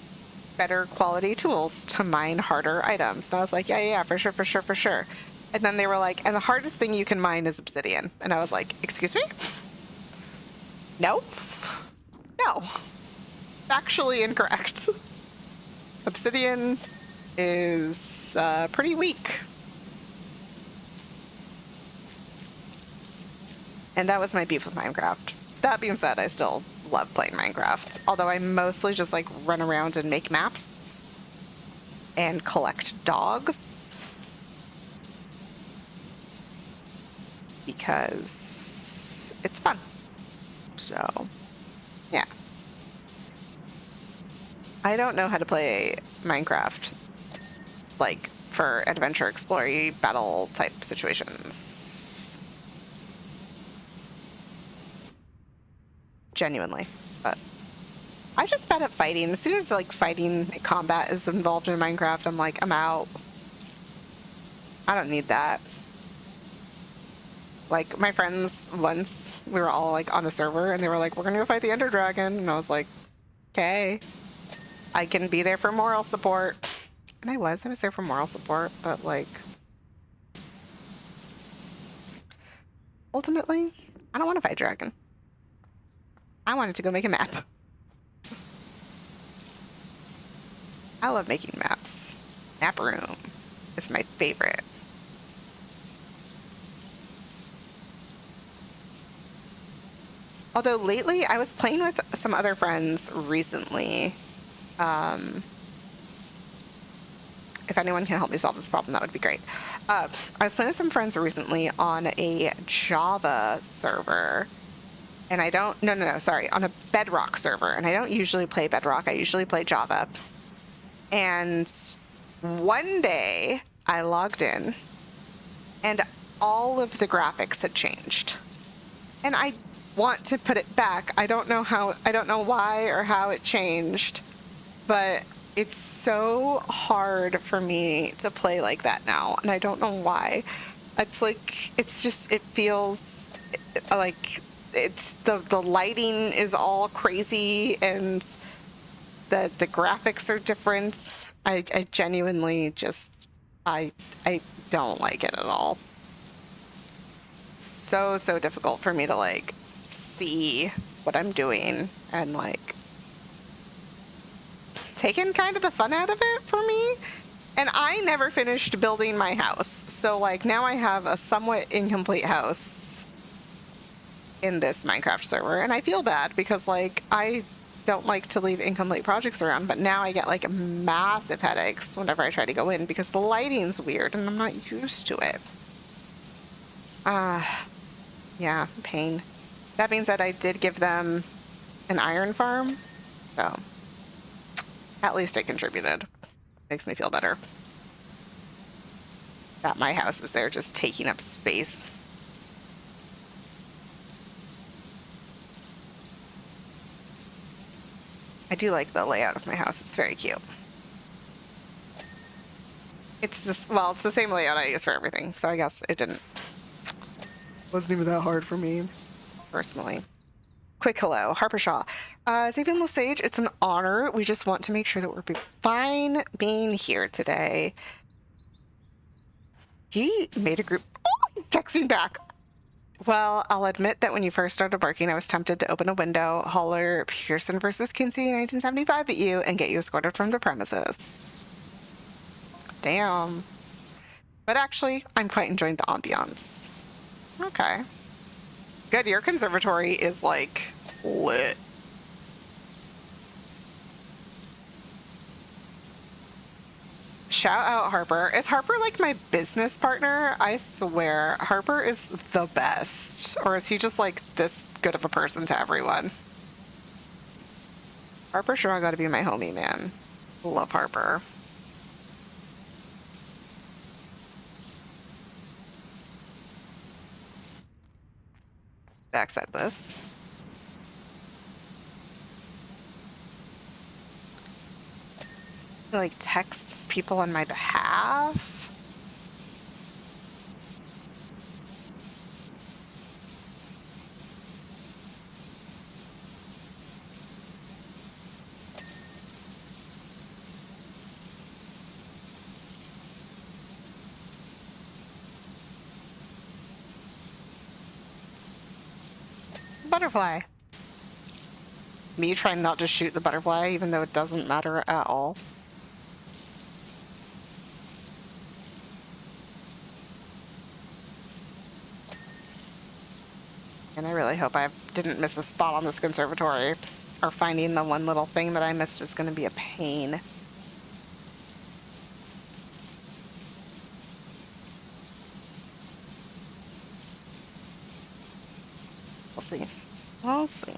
better quality tools to mine harder items. And I was like, yeah, for sure. And then they were like, and the hardest thing you can mine is obsidian. And I was like, excuse me? No. No. Factually incorrect. Obsidian is pretty weak. And that was my beef with Minecraft. That being said, I still love playing Minecraft. Although I mostly just like run around and make maps and collect dogs. Because it's fun. So, yeah. I don't know how to play Minecraft, like, for adventure, explory, battle type situations. Genuinely. But I just bad at fighting. As soon as, like, fighting combat is involved in Minecraft, I'm like, I'm out. I don't need that. Like, my friends, once, we were all, like, on a server, and they were like, we're gonna go fight the Ender Dragon. And I was like, okay. I can be there for moral support. And I was there for moral support, but, like, ultimately, I don't want to fight Dragon. I wanted to go make a map. I love making maps. Map room is my favorite. Although lately, I was playing with some other friends recently. If anyone can help me solve this problem, that would be great. I was playing with some friends recently on a Java server. And I don't, no, sorry, on a Bedrock server. And I don't usually play Bedrock. I usually play Java. And one day I logged in and all of the graphics had changed. And I want to put it back. I don't know why or how it changed, but it's so hard for me to play like that now. And I don't know why. It's like, it's just, it feels like it's the lighting is all crazy and the graphics are different. I genuinely just, I don't like it at all. So difficult for me to like see what I'm doing and like taking kind of the fun out of it for me. And I never finished building my house. So like now I have a somewhat incomplete house in this Minecraft server. And I feel bad because like I don't like to leave incomplete projects around, but now I get like massive headaches whenever I try to go in because the lighting's weird and I'm not used to it. Yeah, pain. That being said, I did give them an iron farm, so at least I contributed. Makes me feel better that my house is there just taking up space. I do like the layout of my house. It's very cute. It's this, well, it's the same layout I use for everything, so I guess it wasn't even that hard for me, personally. Quick hello, Harper Shaw. Xavier Lesage, it's an honor. We just want to make sure that we're fine being here today. He made a group. Oh, he's texting back. Well, I'll admit that when you first started working, I was tempted to open a window, holler Pearson versus Kinsey 1975 at you, and get you escorted from the premises. Damn. But actually, I'm quite enjoying the ambiance. Okay. Good, your conservatory is, like, lit. Shout out Harper. Is Harper, like, my business partner? I swear, Harper is the best. Or is he just, like, this good of a person to everyone? Harper sure gotta be my homie, man. Love Harper. Backside this. He, like, texts people on my behalf. butterfly. Me trying not to shoot the butterfly, even though it doesn't matter at all. And I really hope I didn't miss a spot on this conservatory, or finding the one little thing that I missed is going to be a pain. We'll see. We'll see.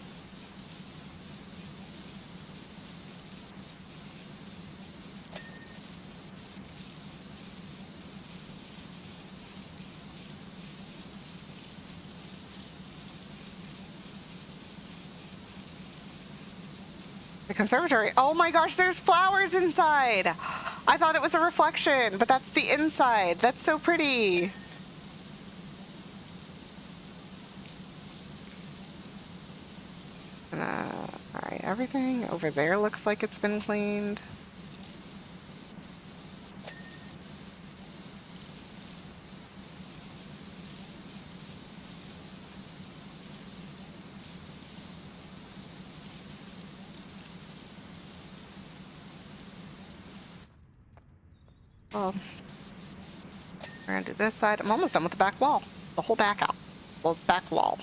The conservatory. Oh my gosh, there's flowers inside. I thought it was a reflection, but that's the inside. That's so pretty. All right, everything over there looks like it's been cleaned. Well, we're gonna do this side. I'm almost done with the back wall. The whole back out. Well, back wall.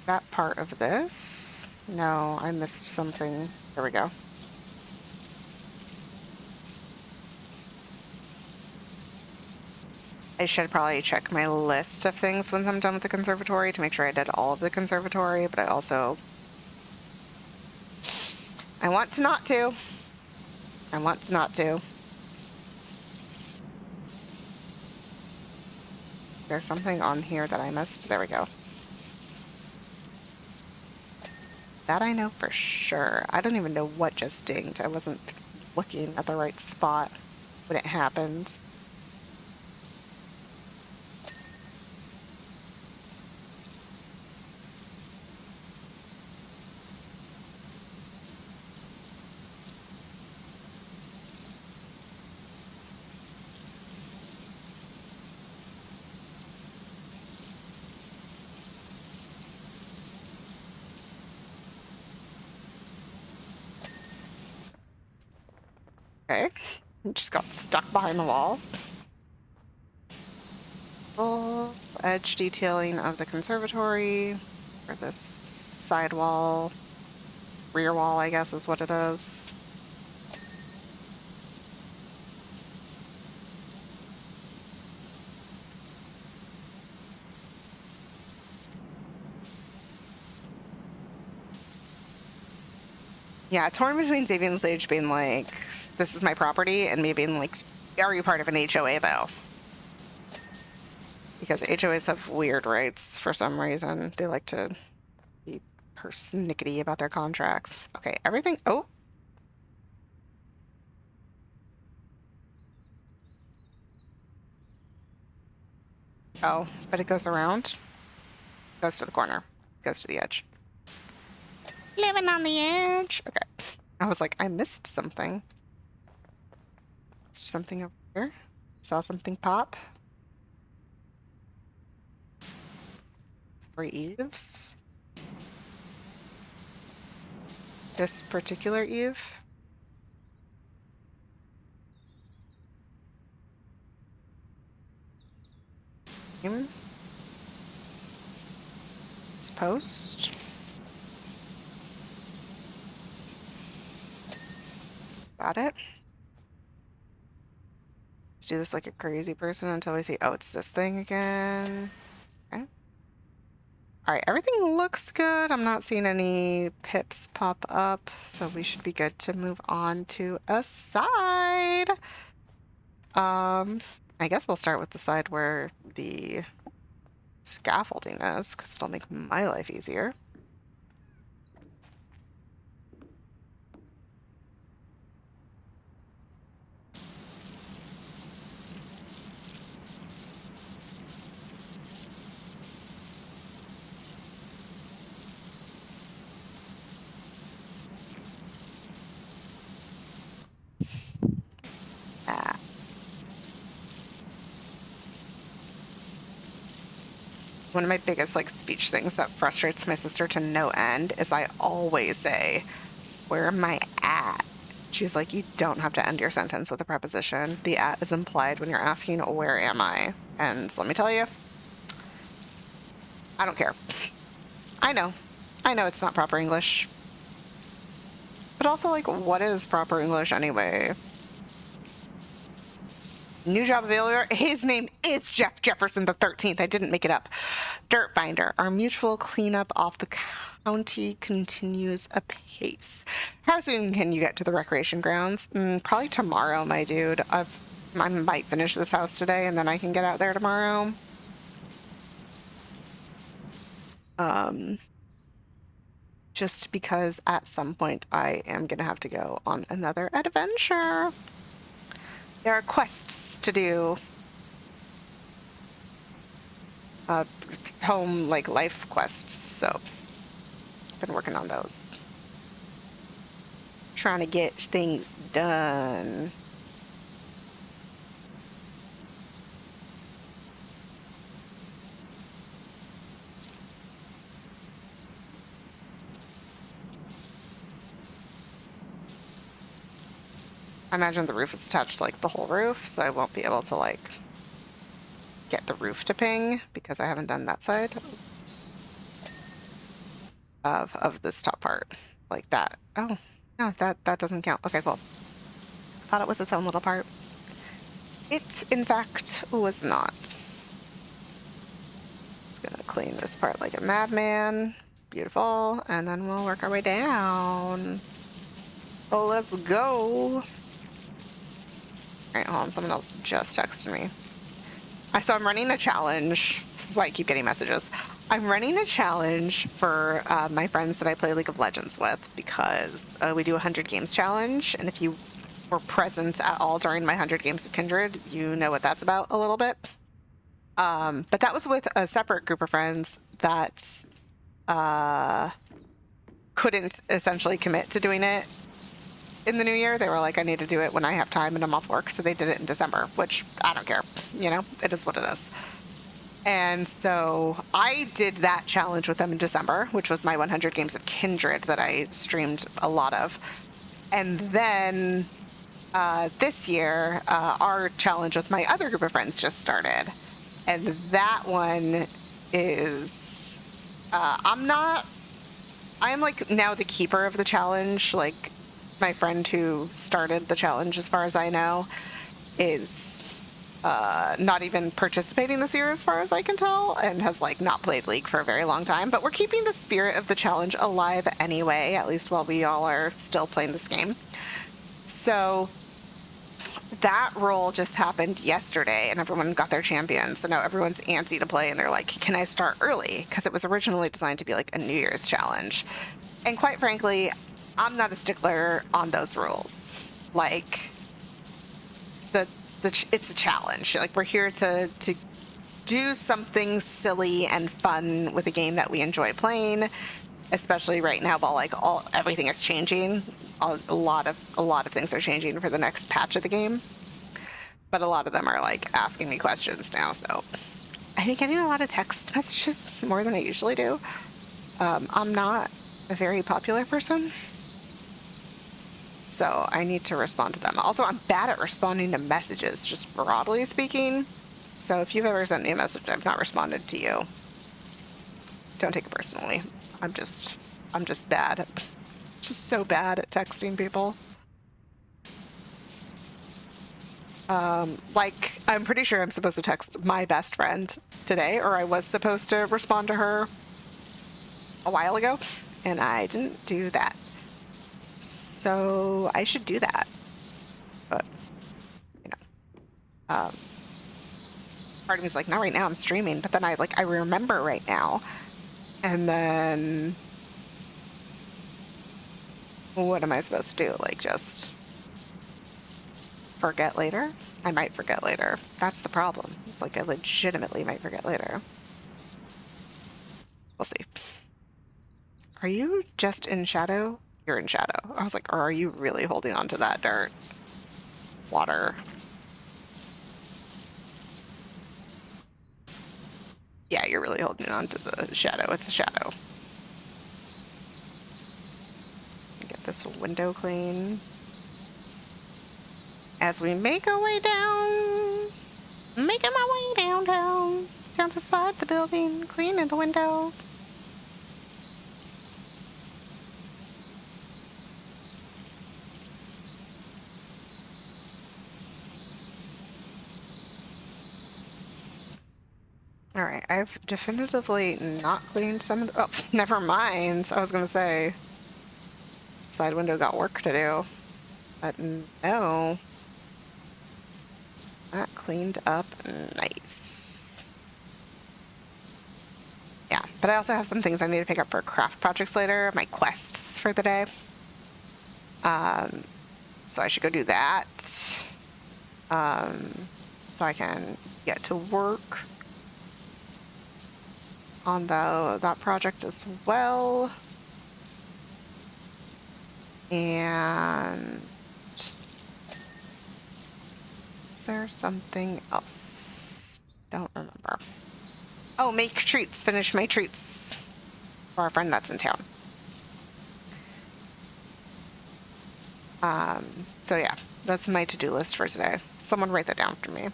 That part of this. No, I missed something. There we go. I should probably check my list of things once I'm done with the conservatory to make sure I did all of the conservatory, but I want to not to. I want to not to. There's something on here that I missed. There we go. That I know for sure. I don't even know what just dinged. I wasn't looking at the right spot when it happened. Okay. It just got stuck behind the wall. Full edge detailing of the conservatory, or this side wall, rear wall, I guess is what it is. Yeah, torn between Xavier and Sage being like, this is my property, and me being like, are you part of an HOA though? Because HOAs have weird rights for some reason. They like to be persnickety about their contracts. Okay, everything. Oh. Oh, but it goes around. Goes to the corner. Goes to the edge. Living on the edge. Okay. I was like, I missed something. Missed something over here. Saw something pop. 3 eaves. This particular eave. This post. Got it. Let's do this like a crazy person until we see, oh, it's this thing again. Okay. All right, everything looks good. I'm not seeing any pips pop up, so we should be good to move on to a side. I guess we'll start with the side where the scaffolding is, because it'll make my life easier. one of my biggest like speech things that frustrates my sister to no end is I always say, "Where am I at?" She's like, "You don't have to end your sentence with a preposition. The at is implied when you're asking, where am I?" And let me tell you, I don't care. I know it's not proper English. But also, like, what is proper English anyway? New job available. His name is Jeff Jefferson the 13th. I didn't make it up. Dirt Finder. Our mutual cleanup off the county continues apace. How soon can you get to the recreation grounds? Probably tomorrow, my dude. I might finish this house today, and then I can get out there tomorrow. Just because at some point I am going to have to go on another adventure. There are quests to do. Home, like, life quests, so I've been working on those. Trying to get things done. I imagine the roof is attached to, like, the whole roof, so I won't be able to, like, get the roof to ping because I haven't done that side of this top part. Like that. Oh, no, that doesn't count. Okay, cool. Thought it was its own little part. It, in fact, was not. Just gonna clean this part like a madman. Beautiful. And then we'll work our way down. Let's go. Alright, hold on. Someone else just texted me. So I'm running a challenge. This is why I keep getting messages. I'm running a challenge for my friends that I play League of Legends with because we do a 100 games challenge. And if you were present at all during my 100 games of Kindred, you know what that's about a little bit. But that was with a separate group of friends that couldn't essentially commit to doing it in the new year. They were like, I need to do it when I have time and I'm off work. So they did it in December, which I don't care. You know, it is what it is. And so I did that challenge with them in December, which was my 100 games of Kindred that I streamed a lot of. And then this year, our challenge with my other group of friends just started. And that one is, I am like now the keeper of the challenge. Like, my friend who started the challenge, as far as I know, is not even participating this year as far as I can tell, and has like not played League for a very long time. But we're keeping the spirit of the challenge alive anyway, at least while we all are still playing this game. So that role just happened yesterday and everyone got their champion. So now everyone's antsy to play and they're like, can I start early? Because it was originally designed to be like a New Year's challenge. And quite frankly, I'm not a stickler on those rules. Like, it's a challenge. Like, we're here to do something silly and fun with a game that we enjoy playing, especially right now while like everything is changing. A lot of things are changing for the next patch of the game, but a lot of them are like asking me questions now. So I've been getting a lot of text messages more than I usually do. I'm not a very popular person, so I need to respond to them. Also, I'm bad at responding to messages, just broadly speaking. So if you've ever sent me a message and I've not responded to you, don't take it personally. I'm just bad. Just so bad at texting people. Like, I'm pretty sure I'm supposed to text my best friend today, or I was supposed to respond to her a while ago, and I didn't do that. So I should do that. But, you know, part of me is like, not right now, I'm streaming. But then I remember right now. And then what am I supposed to do? Like, just forget later? I might forget later. That's the problem. It's like I legitimately might forget later. We'll see. Are you just in shadow? You're in shadow. I was like, or are you really holding on to that dirt? Water. Yeah, you're really holding on to the shadow. It's a shadow. Get this window clean. As we make our way down, making my way downtown, down the side of the building, cleaning the window. All right, I've definitively not cleaned some of the, oh, never mind. I was gonna say, side window got work to do, but no. That cleaned up nice. Yeah, but I also have some things I need to pick up for craft projects later, my quests for the day. So I should go do that. So I can get to work on that project as well. And is there something else? Don't remember. Oh, make treats. Finish my treats for our friend that's in town. So yeah, that's my to-do list for today. Someone write that down for me.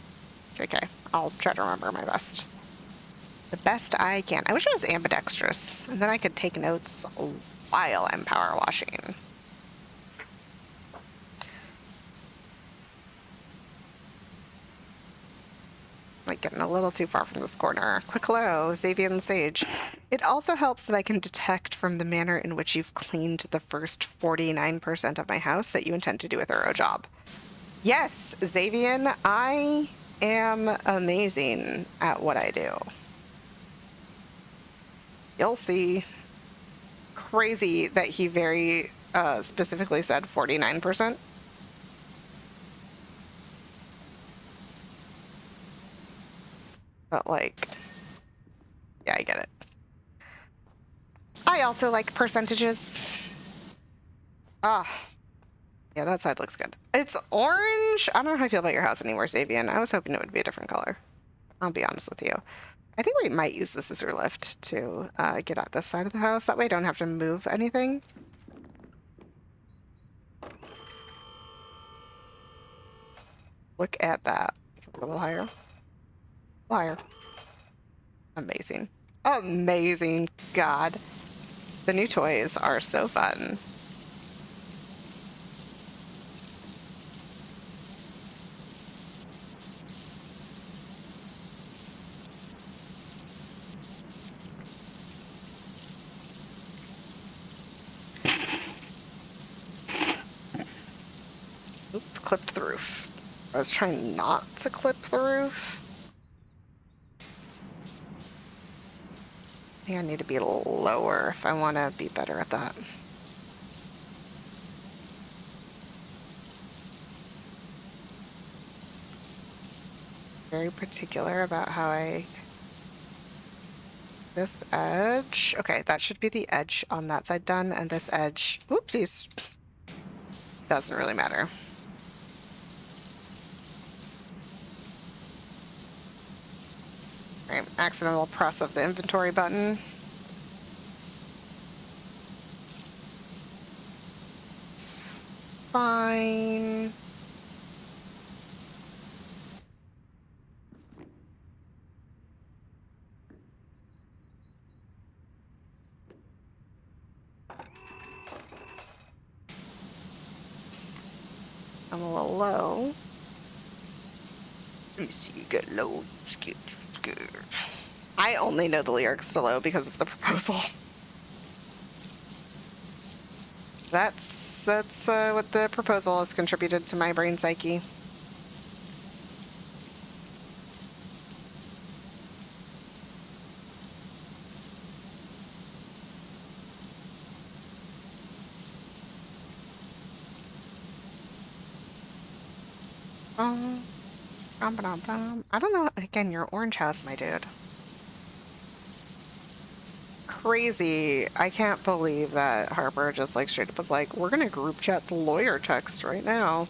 Okay, I'll try to remember my best. The best I can. I wish I was ambidextrous, and then I could take notes while I'm power washing. Like getting a little too far from this corner. Quick hello, Xavian Sage. It also helps that I can detect from the manner in which you've cleaned the first 49% of my house that you intend to do a thorough job. Yes, Xavian, I am amazing at what I do. You'll see. Crazy that he very specifically said 49%. But like, yeah, I get it. I also like percentages. Ah, yeah, that side looks good. It's orange. I don't know how I feel about your house anymore, Xavian. I was hoping it would be a different color. I'll be honest with you. I think we might use the scissor lift to get at this side of the house. That way I don't have to move anything. Look at that. A little higher. A little higher. Amazing. Amazing. God. The new toys are so fun. Oops, clipped the roof. I was trying not to clip the roof. I think I need to be a little lower if I want to be better at that. Very particular about how I... This edge... Okay, that should be the edge on that side done, and this edge... Oopsies. Doesn't really matter. Right, accidental press of the inventory button. It's fine. I'm a little low. Let me see, you get low, scared. I only know the lyrics to low because of the proposal. That's what the proposal has contributed to my brain psyche. I don't know. Again, your orange house, my dude. Crazy. I can't believe that Harper just like straight up was like, we're gonna group chat the lawyer text right now.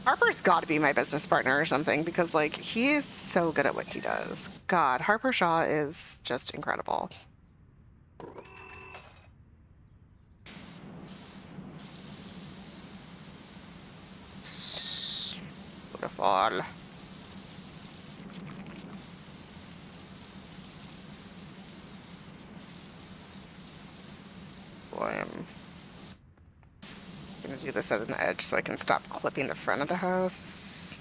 Harper's got to be my business partner or something because, like, he is so good at what he does. God, Harper Shaw is just incredible. Beautiful. Boy, I'm gonna do this at an edge so I can stop clipping the front of the house.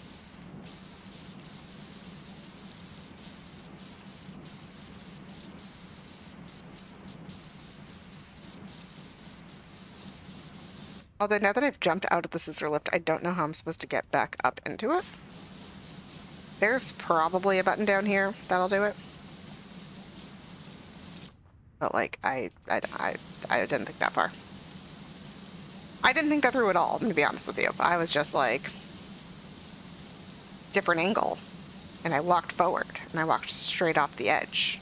Although now that I've jumped out of the scissor lift, I don't know how I'm supposed to get back up into it. There's probably a button down here that'll do it. But, like, I didn't think that far. I didn't think that through at all, to be honest with you. I was just like, different angle. And I walked forward, and I walked straight off the edge.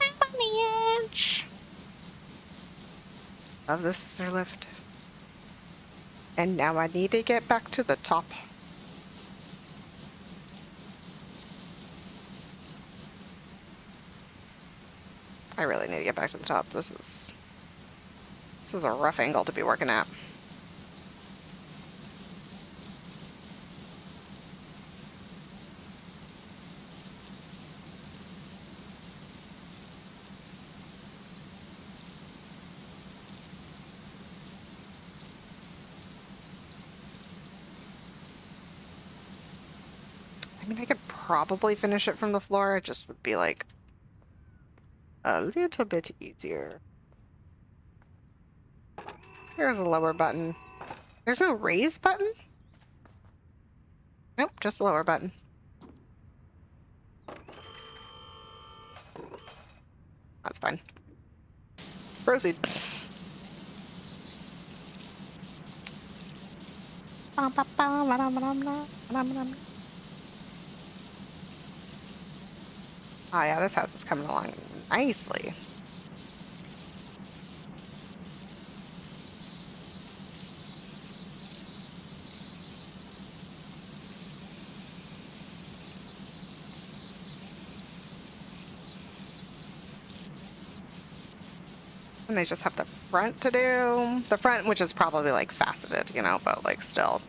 I'm on the edge. Love this scissor lift. And now I need to get back to the top. I really need to get back to the top. This is a rough angle to be working at. I mean, I could probably finish it from the floor. It just would be like a little bit easier. There's a lower button. There's no raise button? Nope, just a lower button. That's fine. Proceed. Oh yeah, this house is coming along nicely. And I just have the front to do. The front, which is probably like faceted, you know, but like still.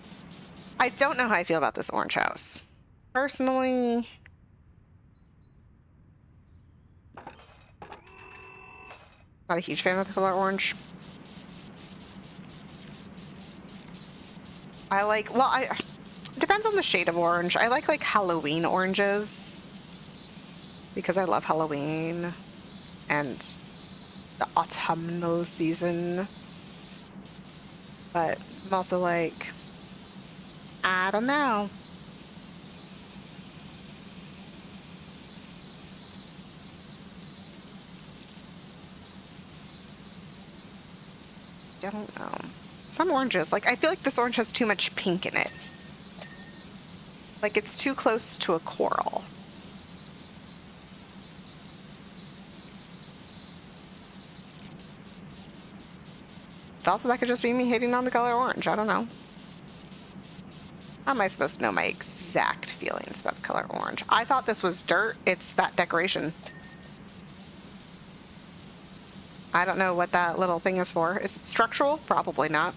I don't know how I feel about this orange house. Personally, not a huge fan of the color orange. I like, well, it depends on the shade of orange. I like Halloween oranges because I love Halloween and the autumnal season. But I'm also like, I don't know. I don't know. Some oranges, like, I feel like this orange has too much pink in it. Like, it's too close to a coral. But also, that could just be me hating on the color orange. I don't know. How am I supposed to know my exact feelings about the color orange? I thought this was dirt. It's that decoration. I don't know what that little thing is for. Is it structural? Probably not.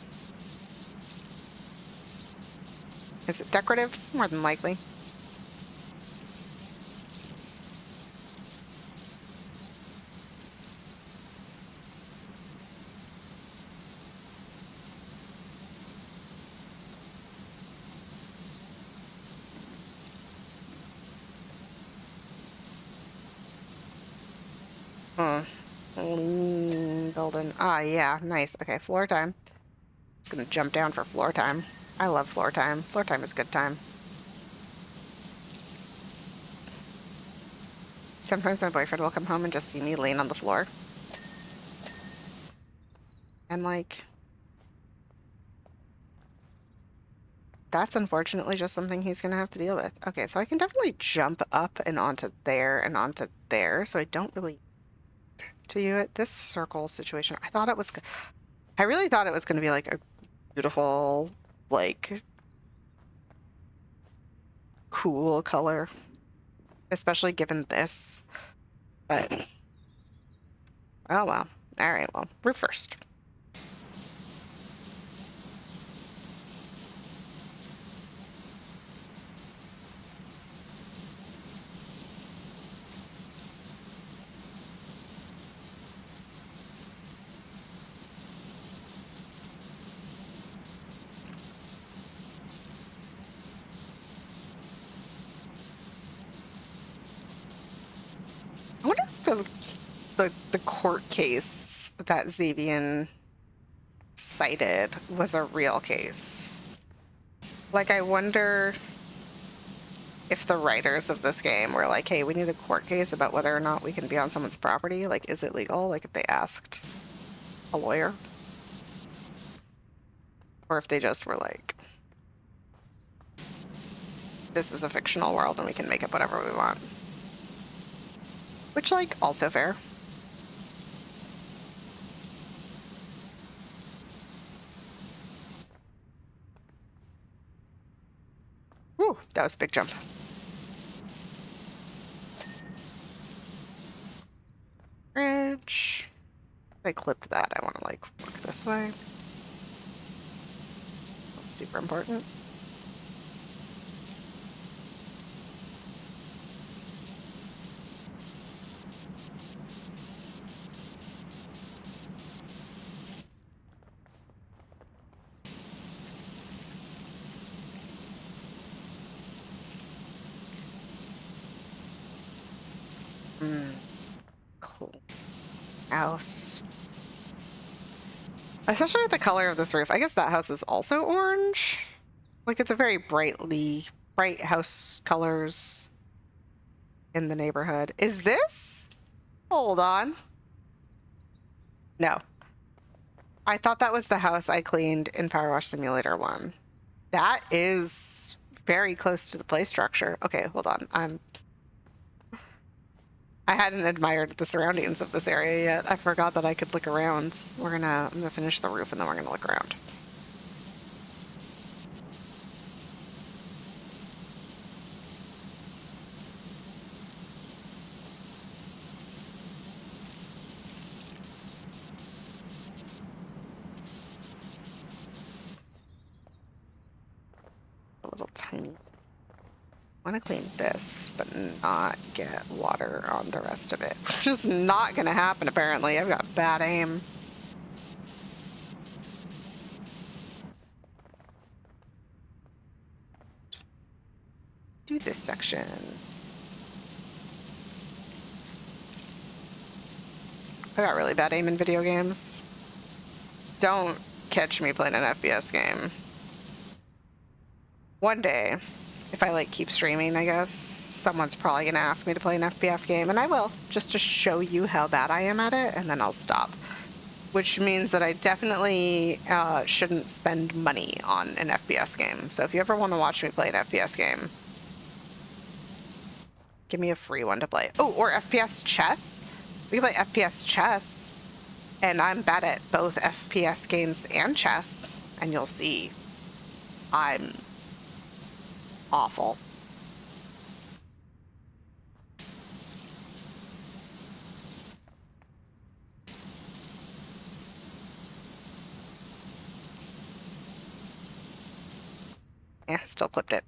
Is it decorative? More than likely. Building. Ah, yeah, nice. Okay, floor time. It's gonna jump down for floor time. I love floor time. Floor time is good time. Sometimes my boyfriend will come home and just see me laying on the floor. And like, that's unfortunately just something he's gonna have to deal with. Okay, so I can definitely jump up and onto there, so I don't really to you at this circle situation. I really thought it was gonna be like a beautiful, like, cool color, especially given this. But, oh well. All right, well, roof first. I wonder if the court case that Xavian cited was a real case. Like, I wonder if the writers of this game were like, hey, we need a court case about whether or not we can be on someone's property. Like, is it legal? Like, if they asked a lawyer. Or if they just were like, this is a fictional world and we can make up whatever we want. Which, like, also fair. Woo, that was a big jump. Bridge. I clipped that. I want to, like, work this way. That's super important. Cool. House. Especially with the color of this roof. I guess that house is also orange. Like, it's a very bright house colors in the neighborhood. Is this? Hold on. No. I thought that was the house I cleaned in Powerwash Simulator 1. That is very close to the play structure. Okay, hold on. I hadn't admired the surroundings of this area yet. I forgot that I could look around. I'm gonna finish the roof and then we're gonna look around. A little tiny. I want to clean this, but not get water on the rest of it. Just not gonna happen, apparently. I've got bad aim. Do this section. I got really bad aim in video games. Don't catch me playing an FPS game. One day, if I like keep streaming, I guess, someone's probably gonna ask me to play an FPS game, and I will, just to show you how bad I am at it, and then I'll stop. Which means that I definitely shouldn't spend money on an FPS game. So if you ever want to watch me play an FPS game, give me a free one to play. Oh, or FPS chess. We can play FPS chess, and I'm bad at both FPS games and chess, and you'll see I'm awful. Yeah, still clipped it.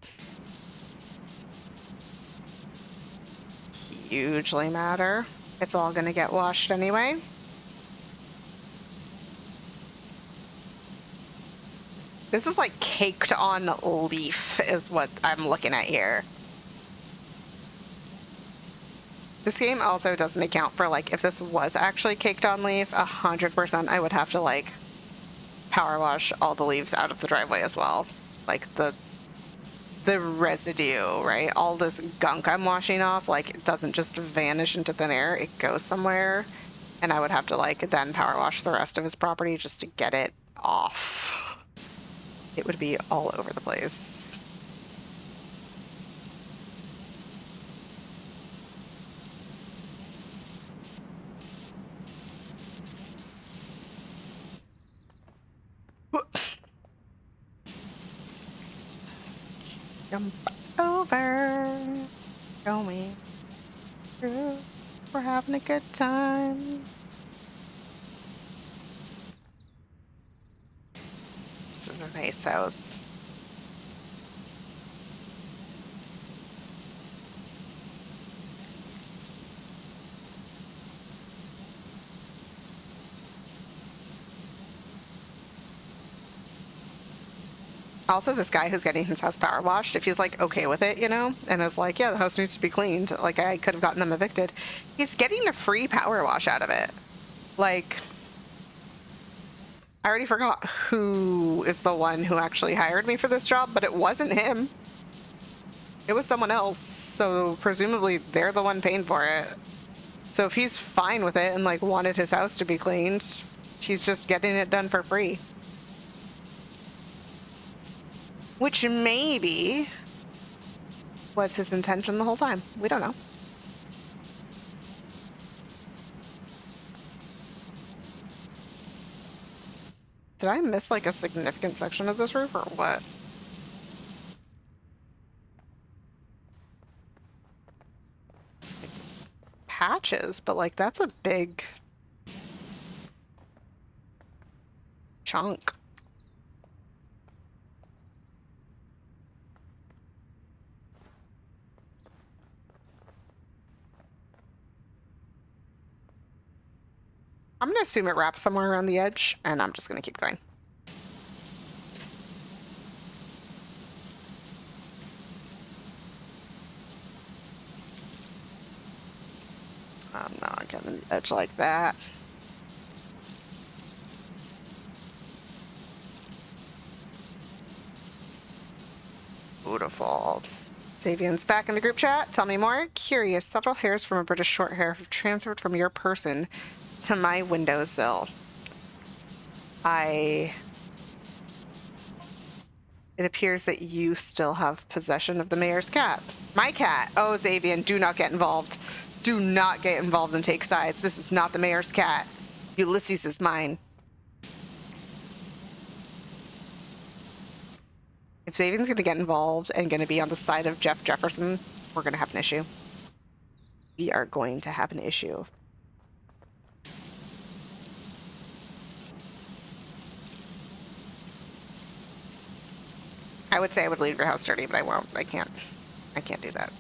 Hugely matter. It's all gonna get washed anyway. This is like caked on leaf is what I'm looking at here. This game also doesn't account for, like, if this was actually caked on leaf, 100% I would have to, like, power wash all the leaves out of the driveway as well. Like, the residue, right? All this gunk I'm washing off, like, it doesn't just vanish into thin air. It goes somewhere, and I would have to, like, then power wash the rest of his property just to get it off. It would be all over the place. Jump. over. Going through. We're having a good time. This is a nice house. Also, this guy who's getting his house power washed, if he's like okay with it, you know, and is like, yeah, the house needs to be cleaned, like I could have gotten them evicted, he's getting a free power wash out of it. Like, I already forgot who is the one who actually hired me for this job, but it wasn't him. It was someone else, so presumably they're the one paying for it. So if he's fine with it and like wanted his house to be cleaned, he's just getting it done for free. Which maybe was his intention the whole time. We don't know. Did I miss like a significant section of this roof or what? Patches, but like that's a big chunk. I'm gonna assume it wraps somewhere around the edge, and I'm just gonna keep going. I'm not getting the edge like that. Beautiful. Savian's back in the group chat. Tell me more. Curious. Several hairs from a British short hair have transferred from your person to my windowsill. It appears that you still have possession of the mayor's cat. My cat. Oh, Xavian, do not get involved. Do not get involved and take sides. This is not the mayor's cat. Ulysses is mine. If Xavian's going to get involved and going to be on the side of Jeff Jefferson, we're going to have an issue. We are going to have an issue. I would say I would leave your house dirty, but I won't. I can't. I can't do that.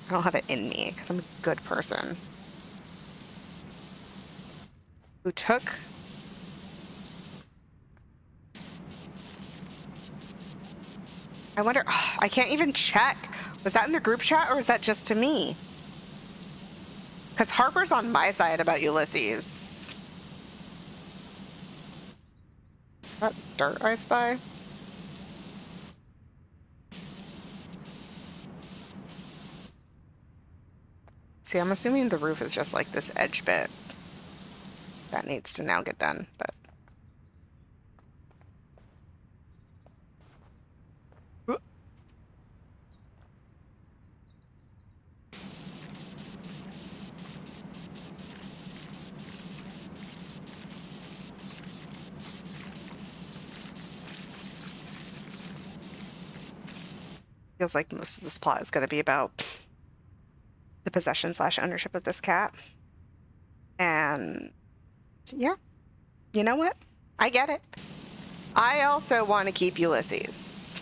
I don't have it in me because I'm a good person. Who took... I wonder... Oh, I can't even check. Was that in the group chat or was that just to me? Because Harper's on my side about Ulysses. Is that dirt I spy? See, I'm assuming the roof is just like this edge bit. That needs to now get done, but... Feels like most of this plot is going to be about the possession / ownership of this cat. And yeah, you know what? I get it. I also want to keep Ulysses.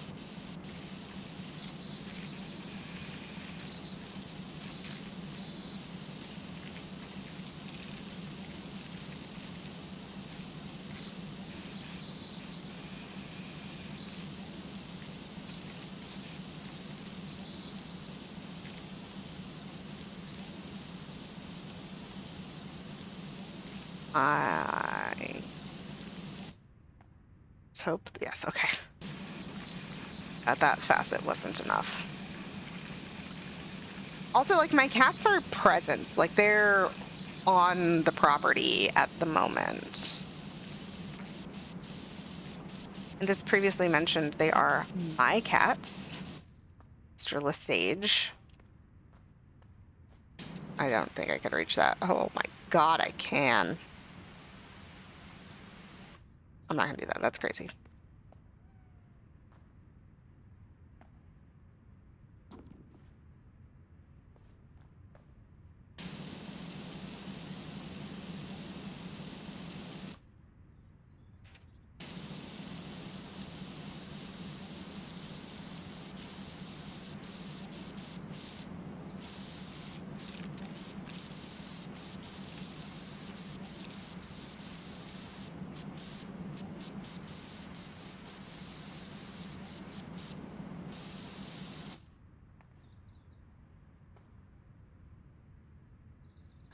Let's hope, yes, okay. That facet wasn't enough. Also, like, my cats are present. Like, they're on the property at the moment. And as previously mentioned, they are my cats. Mr. Lesage. I don't think I could reach that. Oh my god, I can. I'm not gonna do that. That's crazy.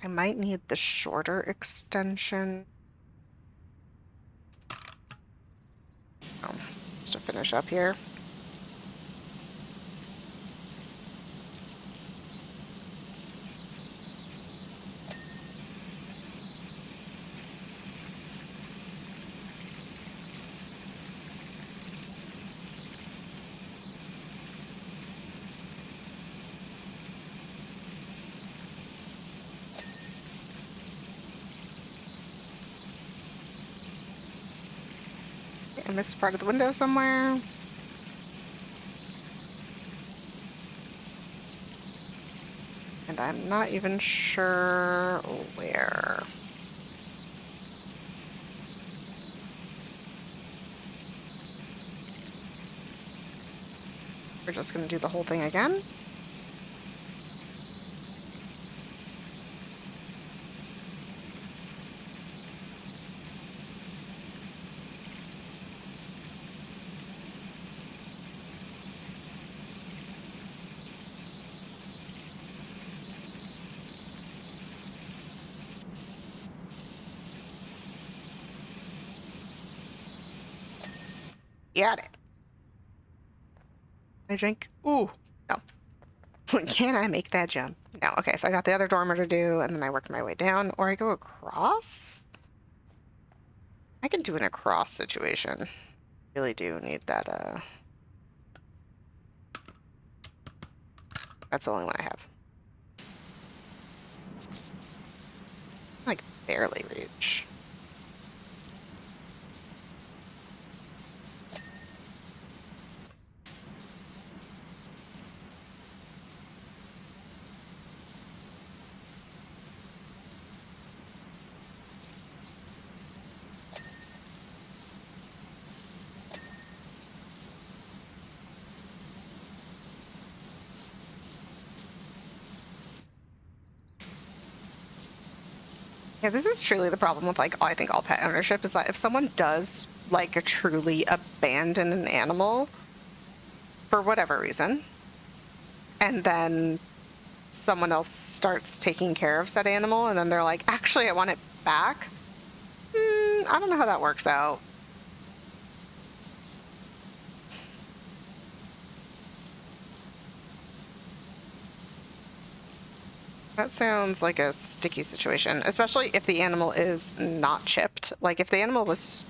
I might need the shorter extension. Oh, just to finish up here. I missed part of the window somewhere. And I'm not even sure where. We're just gonna do the whole thing again. Got it. I drink. Ooh, no. Can I make that jump? No. Okay, so I got the other dormer to do, and then I work my way down, or I go across? I can do an across situation. Really do need that, that's the only one I have. Like, barely reach. Yeah, this is truly the problem with, like, I think all pet ownership is that if someone does, like, truly abandon an animal for whatever reason, and then someone else starts taking care of said animal, and then they're like, actually, I want it back. I don't know how that works out. That sounds like a sticky situation, especially if the animal is not chipped. Like, if the animal was,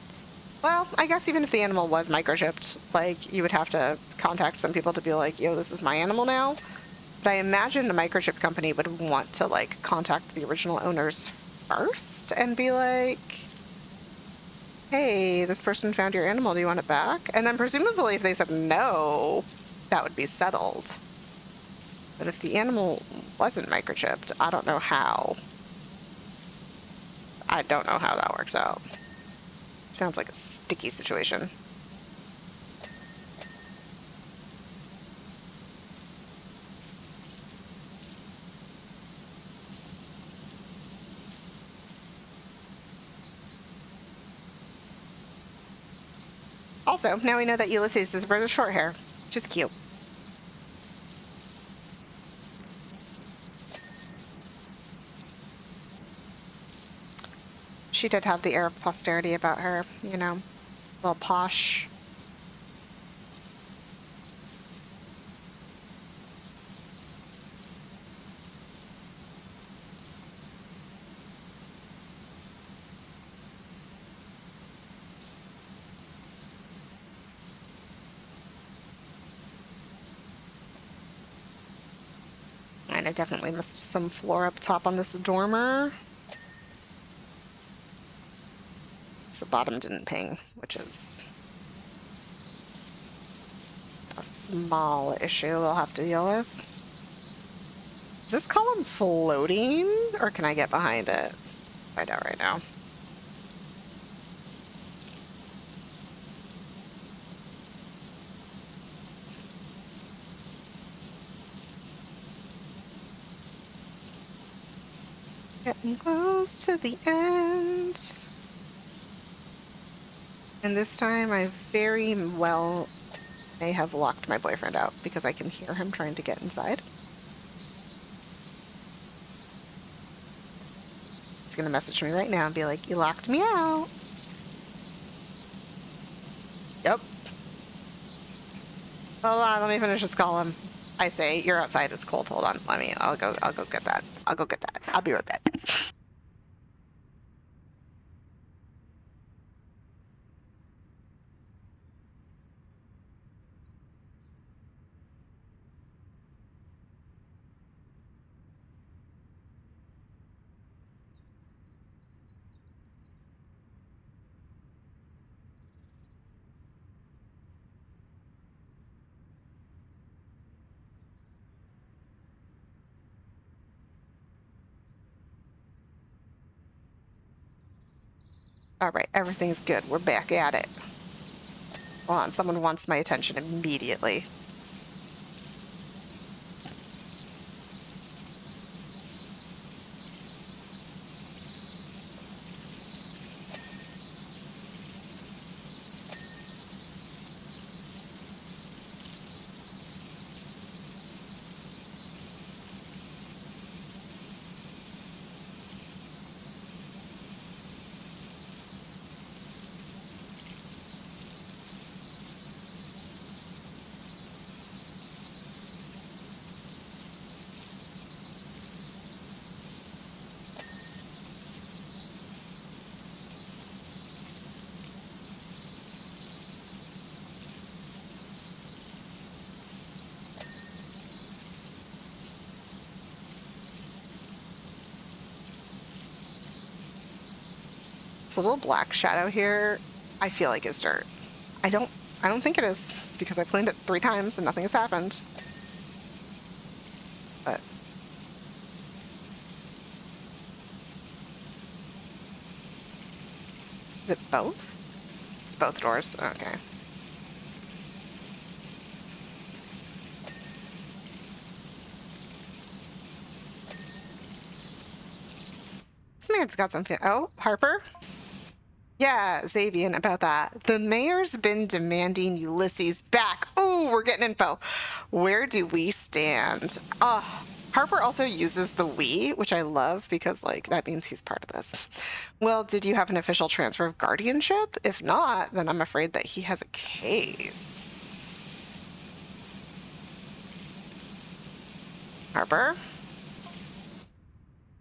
well, I guess even if the animal was microchipped, like, you would have to contact some people to be like, yo, this is my animal now. But I imagine the microchip company would want to, like, contact the original owners first and be like, hey, this person found your animal, do you want it back? And then presumably if they said no, that would be settled. But if the animal wasn't microchipped, I don't know how. I don't know how that works out. Sounds like a sticky situation. Also, now we know that Ulysses is a bird with short hair, which is cute. She did have the air of posterity about her, you know, a little posh. And I definitely missed some floor up top on this dormer. The bottom didn't ping, which is a small issue we'll have to deal with. Is this column floating, or can I get behind it? Find out right now. Getting close to the end. And this time I very well may have locked my boyfriend out because I can hear him trying to get inside. He's gonna message me right now and be like, you locked me out. Yep. Hold on, let me finish this column. I say, you're outside, it's cold. Hold on, I'll go get that. I'll go get that. I'll be right back. All right, everything's good. We're back at it. Hold on, someone wants my attention immediately. It's a little black shadow here. I feel like it's dirt. I don't think it is, because I've cleaned it 3 times and nothing has happened. But is it both? It's both doors. Okay. This man's got some oh, Harper? Yeah, Xavian, about that. The mayor's been demanding Ulysses back. Ooh, we're getting info. Where do we stand? Harper also uses the we, which I love because, like, that means he's part of this. Well, did you have an official transfer of guardianship? If not, then I'm afraid that he has a case. Harper?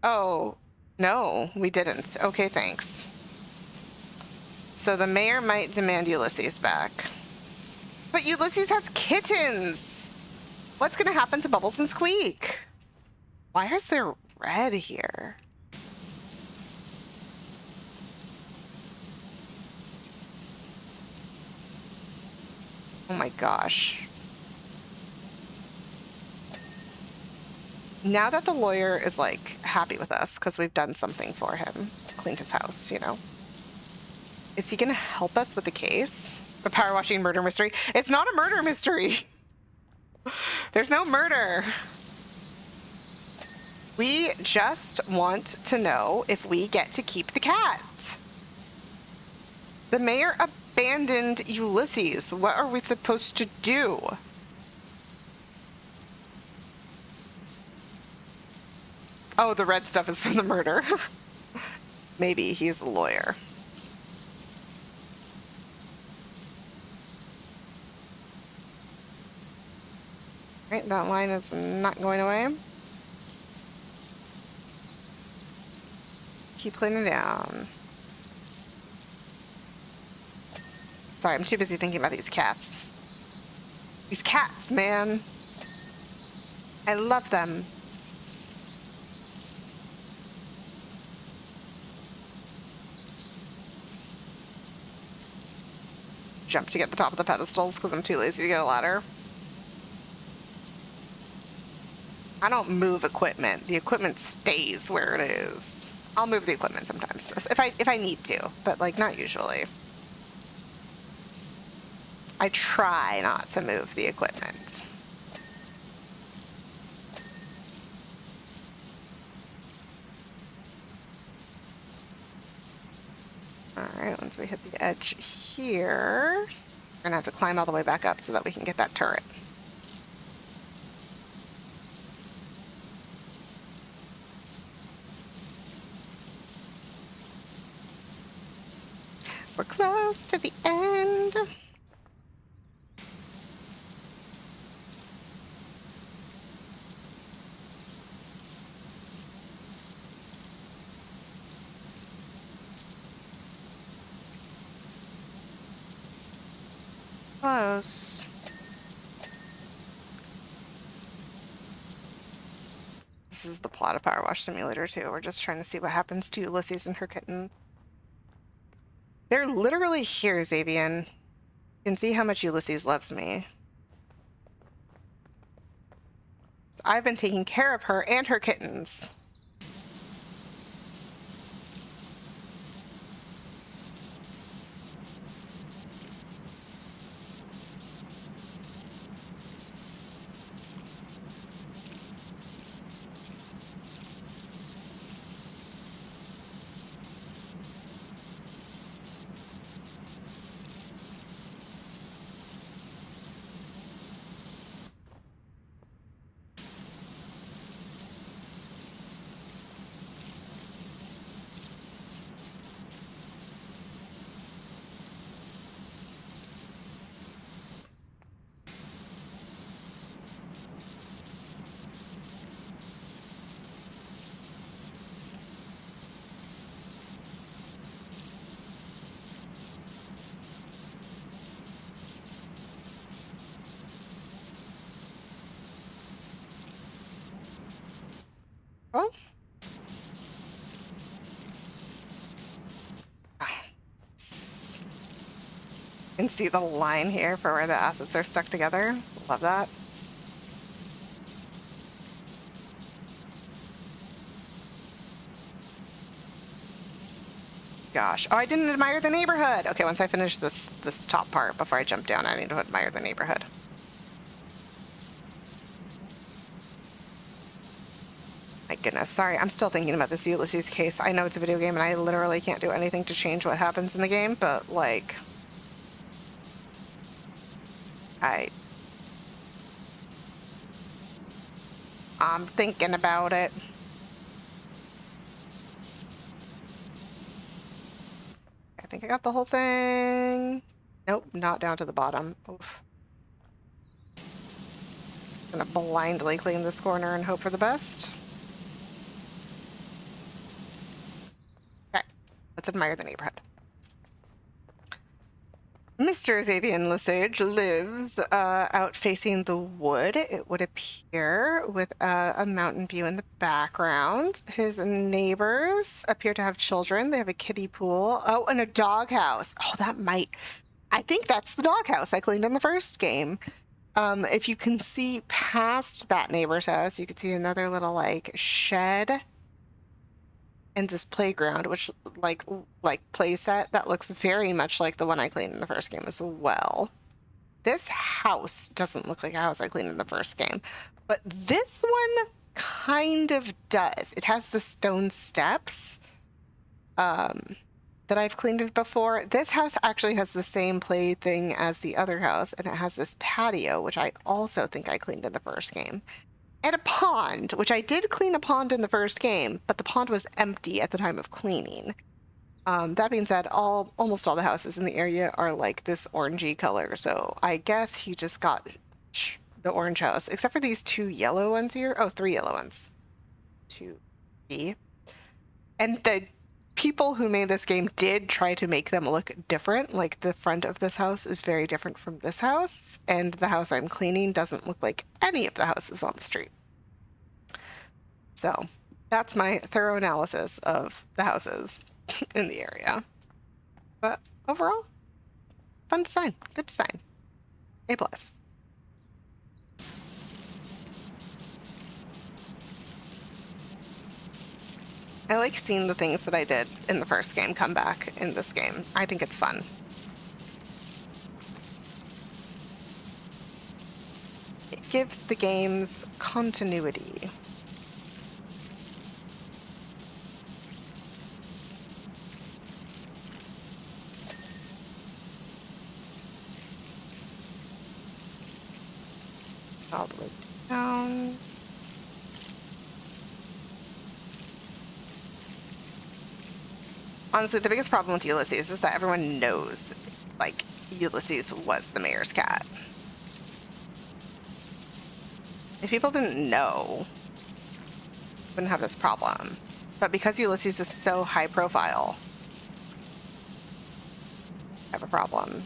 Oh, no, we didn't. Okay, thanks. So the mayor might demand Ulysses back. But Ulysses has kittens! What's gonna happen to Bubbles and Squeak? Why is there red here? Oh my gosh. Now that the lawyer is, like, happy with us because we've done something for him, cleaned his house, you know, is he gonna help us with the case? The power washing murder mystery? It's not a murder mystery! There's no murder! We just want to know if we get to keep the cat. The mayor abandoned Ulysses. What are we supposed to do? Oh, the red stuff is from the murder. Maybe he's a lawyer. Right, that line is not going away. Keep cleaning down. Sorry, I'm too busy thinking about these cats. These cats, man. I love them. Jump to get the top of the pedestals because I'm too lazy to get a ladder. I don't move equipment. The equipment stays where it is. I'll move the equipment sometimes if I need to, but, like, not usually. I try not to move the equipment. Alright, once we hit the edge here, we're gonna have to climb all the way back up so that we can get that turret. We're close to the end. Close. This is the plot of Powerwash Simulator 2. We're just trying to see what happens to Ulysses and her kitten. They're literally here, Xavian. You can see how much Ulysses loves me. I've been taking care of her and her kittens. Oh. You can see the line here for where the assets are stuck together. Love that. Gosh. Oh, I didn't admire the neighborhood. Okay, once I finish this top part before I jump down, I need to admire the neighborhood. My goodness, sorry, I'm still thinking about this Ulysses case. I know it's a video game and I literally can't do anything to change what happens in the game, but like, I'm thinking about it. I think I got the whole thing. Nope, not down to the bottom. Oof. Gonna blindly clean this corner and hope for the best. Okay, let's admire the neighborhood. Mr. Xavier Lesage lives out facing the wood, it would appear, with a mountain view in the background. His neighbors appear to have children. They have a kiddie pool. Oh, and a doghouse. Oh, that might... I think that's the doghouse I cleaned in the first game. If you can see past that neighbor's house, you can see another little, like, shed and this playground, which like play set that looks very much like the one I cleaned in the first game as well. This house doesn't look like a house I cleaned in the first game, but this one kind of does. It has the stone steps that I've cleaned it before. This house actually has the same plaything as the other house, and it has this patio, which I also think I cleaned in the first game. And a pond, which I did clean a pond in the first game, but the pond was empty at the time of cleaning. That being said, almost all the houses in the area are like this orangey color, so I guess he just got the orange house, except for these two yellow ones here. Oh, three yellow ones. 2, 3. And the people who made this game did try to make them look different. Like the front of this house is very different from this house, and the house I'm cleaning doesn't look like any of the houses on the street. So that's my thorough analysis of the houses in the area. But overall, fun design, good design. A+. I like seeing the things that I did in the first game come back in this game. I think it's fun. It gives the games continuity. All the way down. Honestly, the biggest problem with Ulysses is that everyone knows, like, Ulysses was the mayor's cat. If people didn't know, wouldn't have this problem. But because Ulysses is so high profile, I have a problem.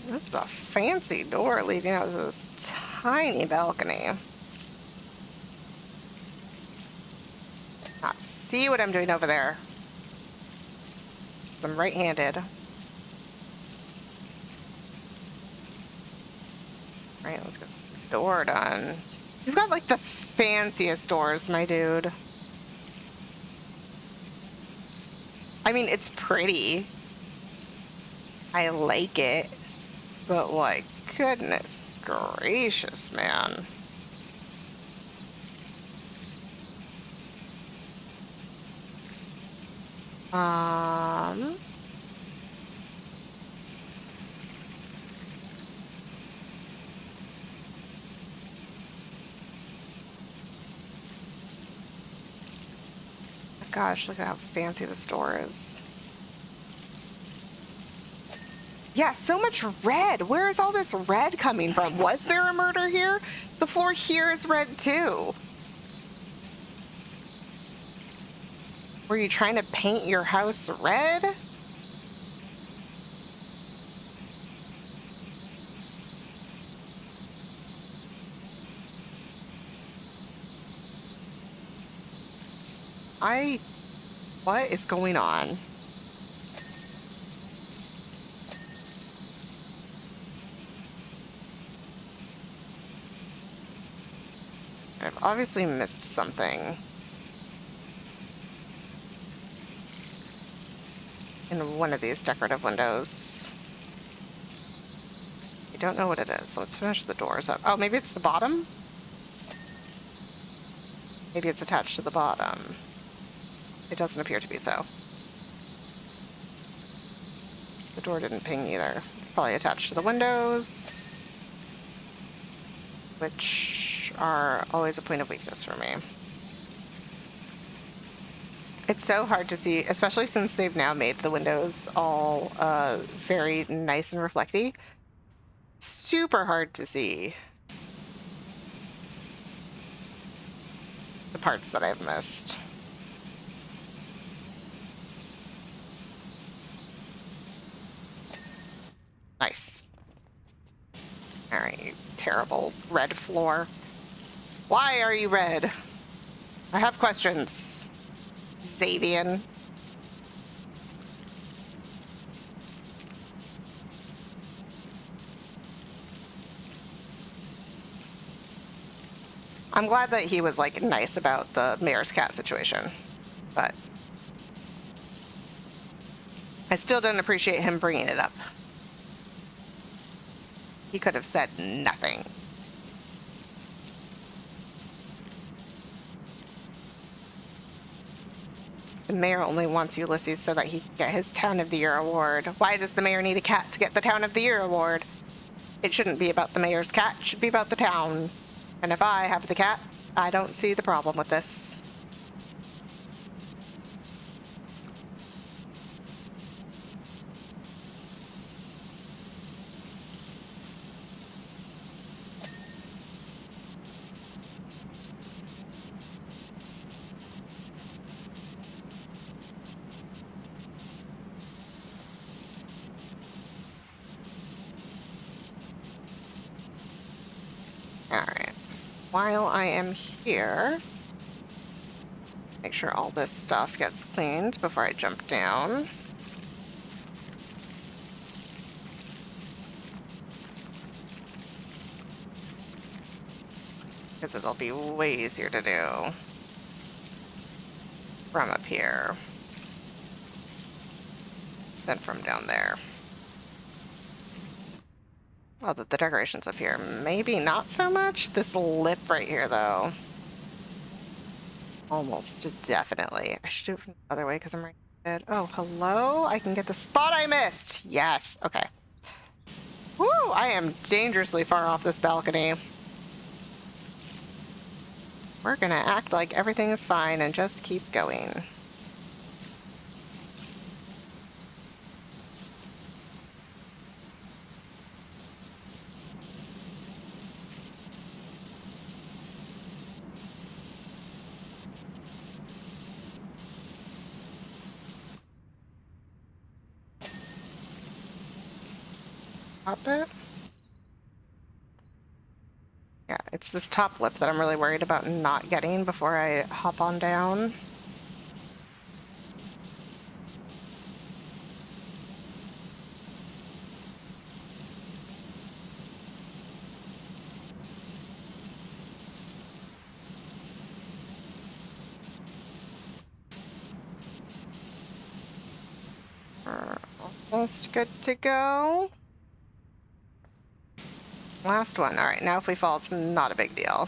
This is a fancy door leading out to this tiny balcony. Not see what I'm doing over there. I'm right-handed. Right, let's get this door done. You've got like the fanciest doors, my dude. I mean, it's pretty. I like it. But like, goodness gracious, man. Gosh, look at how fancy this door is. Yeah, so much red. Where is all this red coming from? Was there a murder here? The floor here is red too. Were you trying to paint your house red? What is going on? I've obviously missed something. In one of these decorative windows. I don't know what it is, so let's finish the doors up. Oh, maybe it's the bottom? Maybe it's attached to the bottom. It doesn't appear to be so. The door didn't ping either. Probably attached to the windows, which are always a point of weakness for me. It's so hard to see, especially since they've now made the windows all very nice and reflecty. Super hard to see the parts that I've missed. Nice. All right, you terrible red floor. Why are you red? I have questions. Xavian. I'm glad that he was like nice about the mayor's cat situation, but I still don't appreciate him bringing it up. He could have said nothing. The mayor only wants Ulysses so that he can get his Town of the Year award. Why does the mayor need a cat to get the Town of the Year award? It shouldn't be about the mayor's cat, it should be about the town. And if I have the cat, I don't see the problem with this. Alright. While I am here, make sure all this stuff gets cleaned before I jump down. Because it'll be way easier to do from up here than from down there. Well, the decorations up here, maybe not so much. This lip right here, though. Almost definitely. I should do it from the other way because I'm right. Oh, hello? I can get the spot I missed. Yes. Okay. Woo! I am dangerously far off this balcony. We're gonna act like everything is fine and just keep going. Top it. Yeah, it's this top lip that I'm really worried about not getting before I hop on down. We're almost good to go. Last one. All right, now if we fall, it's not a big deal.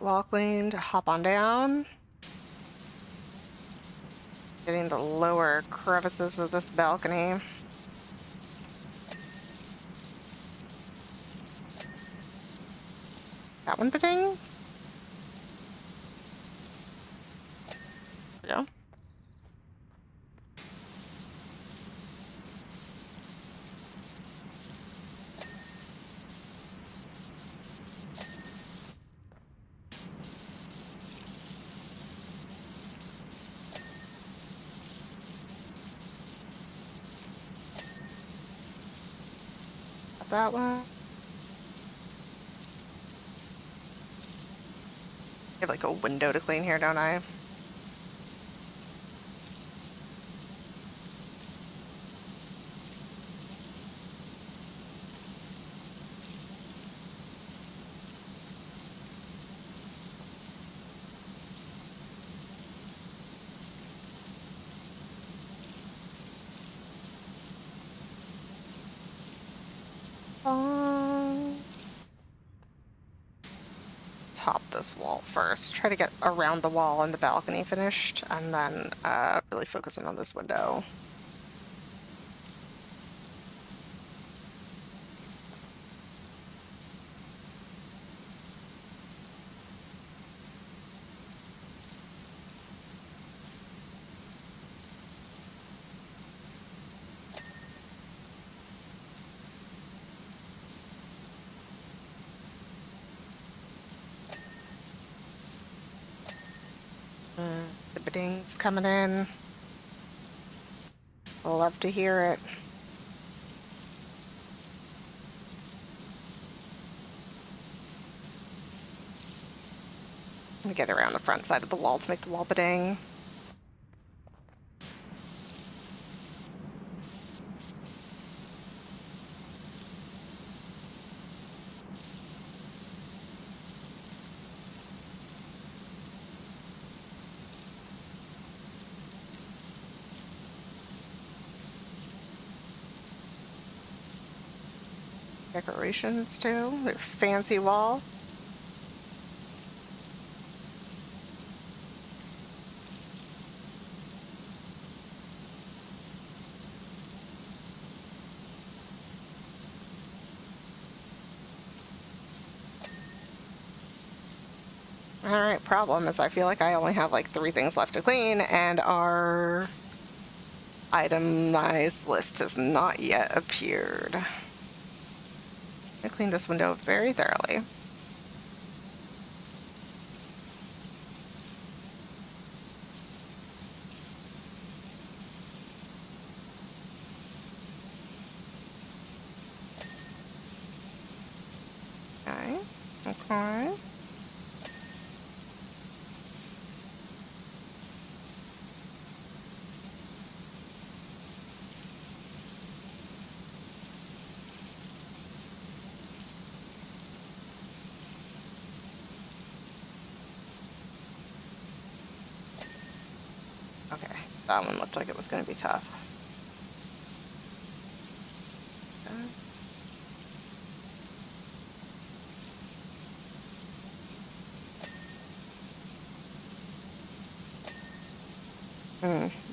Wall cleaned, hop on down. Getting the lower crevices of this balcony. That one ba-ding. There we go. Got that one. I have like a window to clean here, don't I? Top this wall first. Try to get around the wall and the balcony finished, and then really focusing on this window. The bidding's coming in. Love to hear it. Let me get around the front side of the wall to make the wall bidding. Decorations too. Their fancy wall. Alright, problem is I feel like I only have like 3 things left to clean, and our itemized list has not yet appeared. I cleaned this window very thoroughly. Okay, okay. Okay, that one looked like it was going to be tough.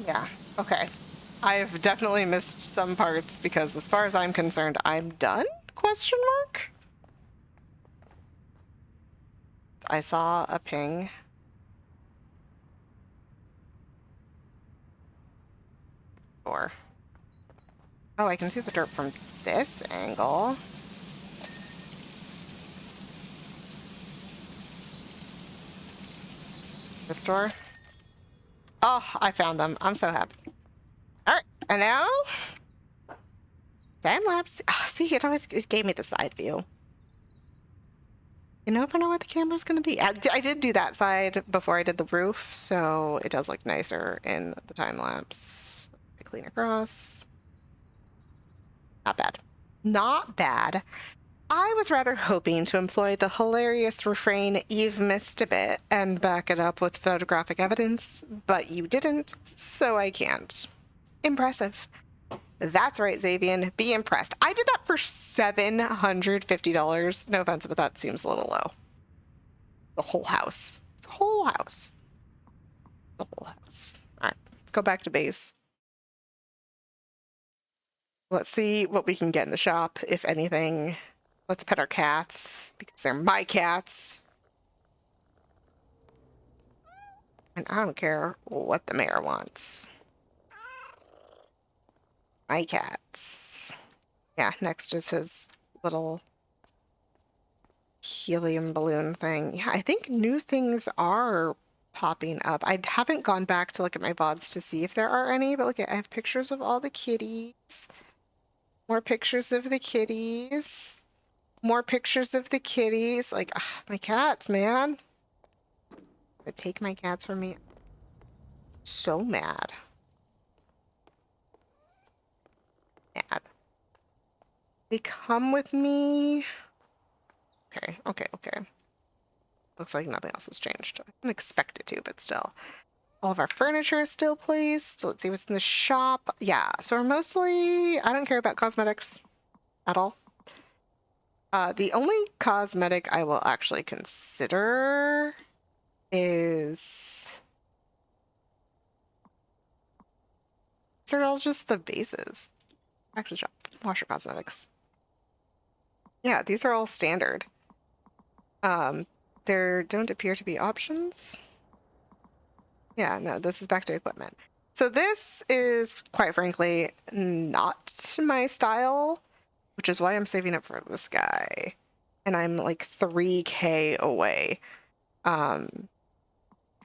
Yeah, Okay. I've definitely missed some parts because as far as I'm concerned, I'm done? Question mark? I saw a ping. Or oh, I can see the dirt from this angle. This door. Oh, I found them. I'm so happy. All right, and now time lapse. Oh, see, it gave me the side view. You never know what the camera's gonna be. I did do that side before I did the roof, so it does look nicer in the time lapse. Clean across. Not bad. Not bad. I was rather hoping to employ the hilarious refrain, "You've missed a bit," and back it up with photographic evidence, but you didn't, so I can't. Impressive. That's right, Xavian. Be impressed. I did that for $750. No offense, but that seems a little low. The whole house. It's a whole house. The whole house. All right, let's go back to base. Let's see what we can get in the shop, if anything. Let's pet our cats, because they're my cats. And I don't care what the mayor wants. My cats. Yeah, next is his little helium balloon thing. Yeah, I think new things are popping up. I haven't gone back to look at my VODs to see if there are any, but look, I have pictures of all the kitties. More pictures of the kitties. More pictures of the kitties. Like, ugh, my cats, man. They take my cats from me. So mad. Mad. They come with me. Okay, okay, okay. Looks like nothing else has changed. I didn't expect it to, but still. All of our furniture is still placed. Let's see what's in the shop. Yeah, so we're mostly... I don't care about cosmetics at all. The only cosmetic I will actually consider is... They're all just the bases. Actually, shop. Washer cosmetics. Yeah, these are all standard. There don't appear to be options. Yeah, no, this is back to equipment. So this is, quite frankly, not my style, which is why I'm saving up for this guy. And I'm like 3K away. And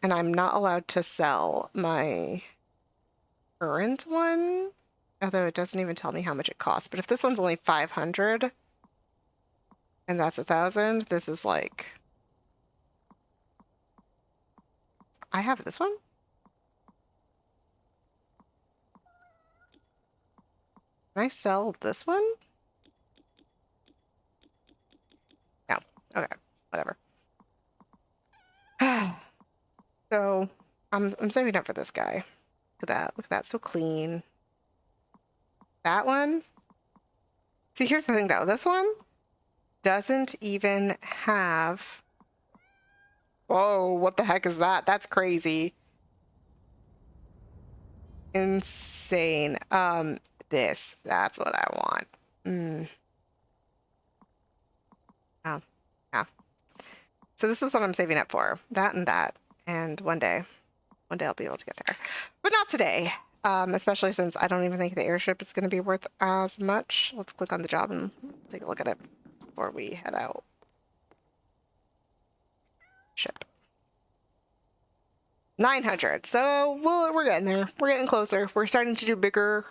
I'm not allowed to sell my current one, although it doesn't even tell me how much it costs. But if this one's only 500 and that's 1,000, this is like... I have this one? Can I sell this one? No. Okay. Whatever. So I'm saving up for this guy. Look at that. Look at that. So clean. That one. See, here's the thing though. This one doesn't even have... Whoa, what the heck is that? That's crazy. Insane. That's what I want. Oh, yeah. So this is what I'm saving up for. That and that. And one day I'll be able to get there. But not today. Especially since I don't even think the airship is going to be worth as much. Let's click on the job and take a look at it before we head out. Ship. 900. So we're getting there. We're getting closer. We're starting to do bigger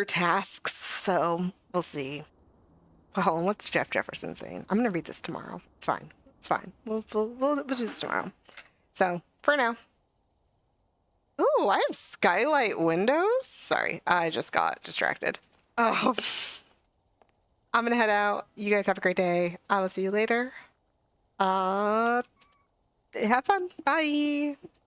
tasks. So we'll see. Well, what's Jeff Jefferson saying? I'm going to read this tomorrow. It's fine. It's fine. We'll do this tomorrow. So for now. Ooh, I have skylight windows? Sorry, I just got distracted. Oh, I'm gonna head out. You guys have a great day. I will see you later. Have fun. Bye.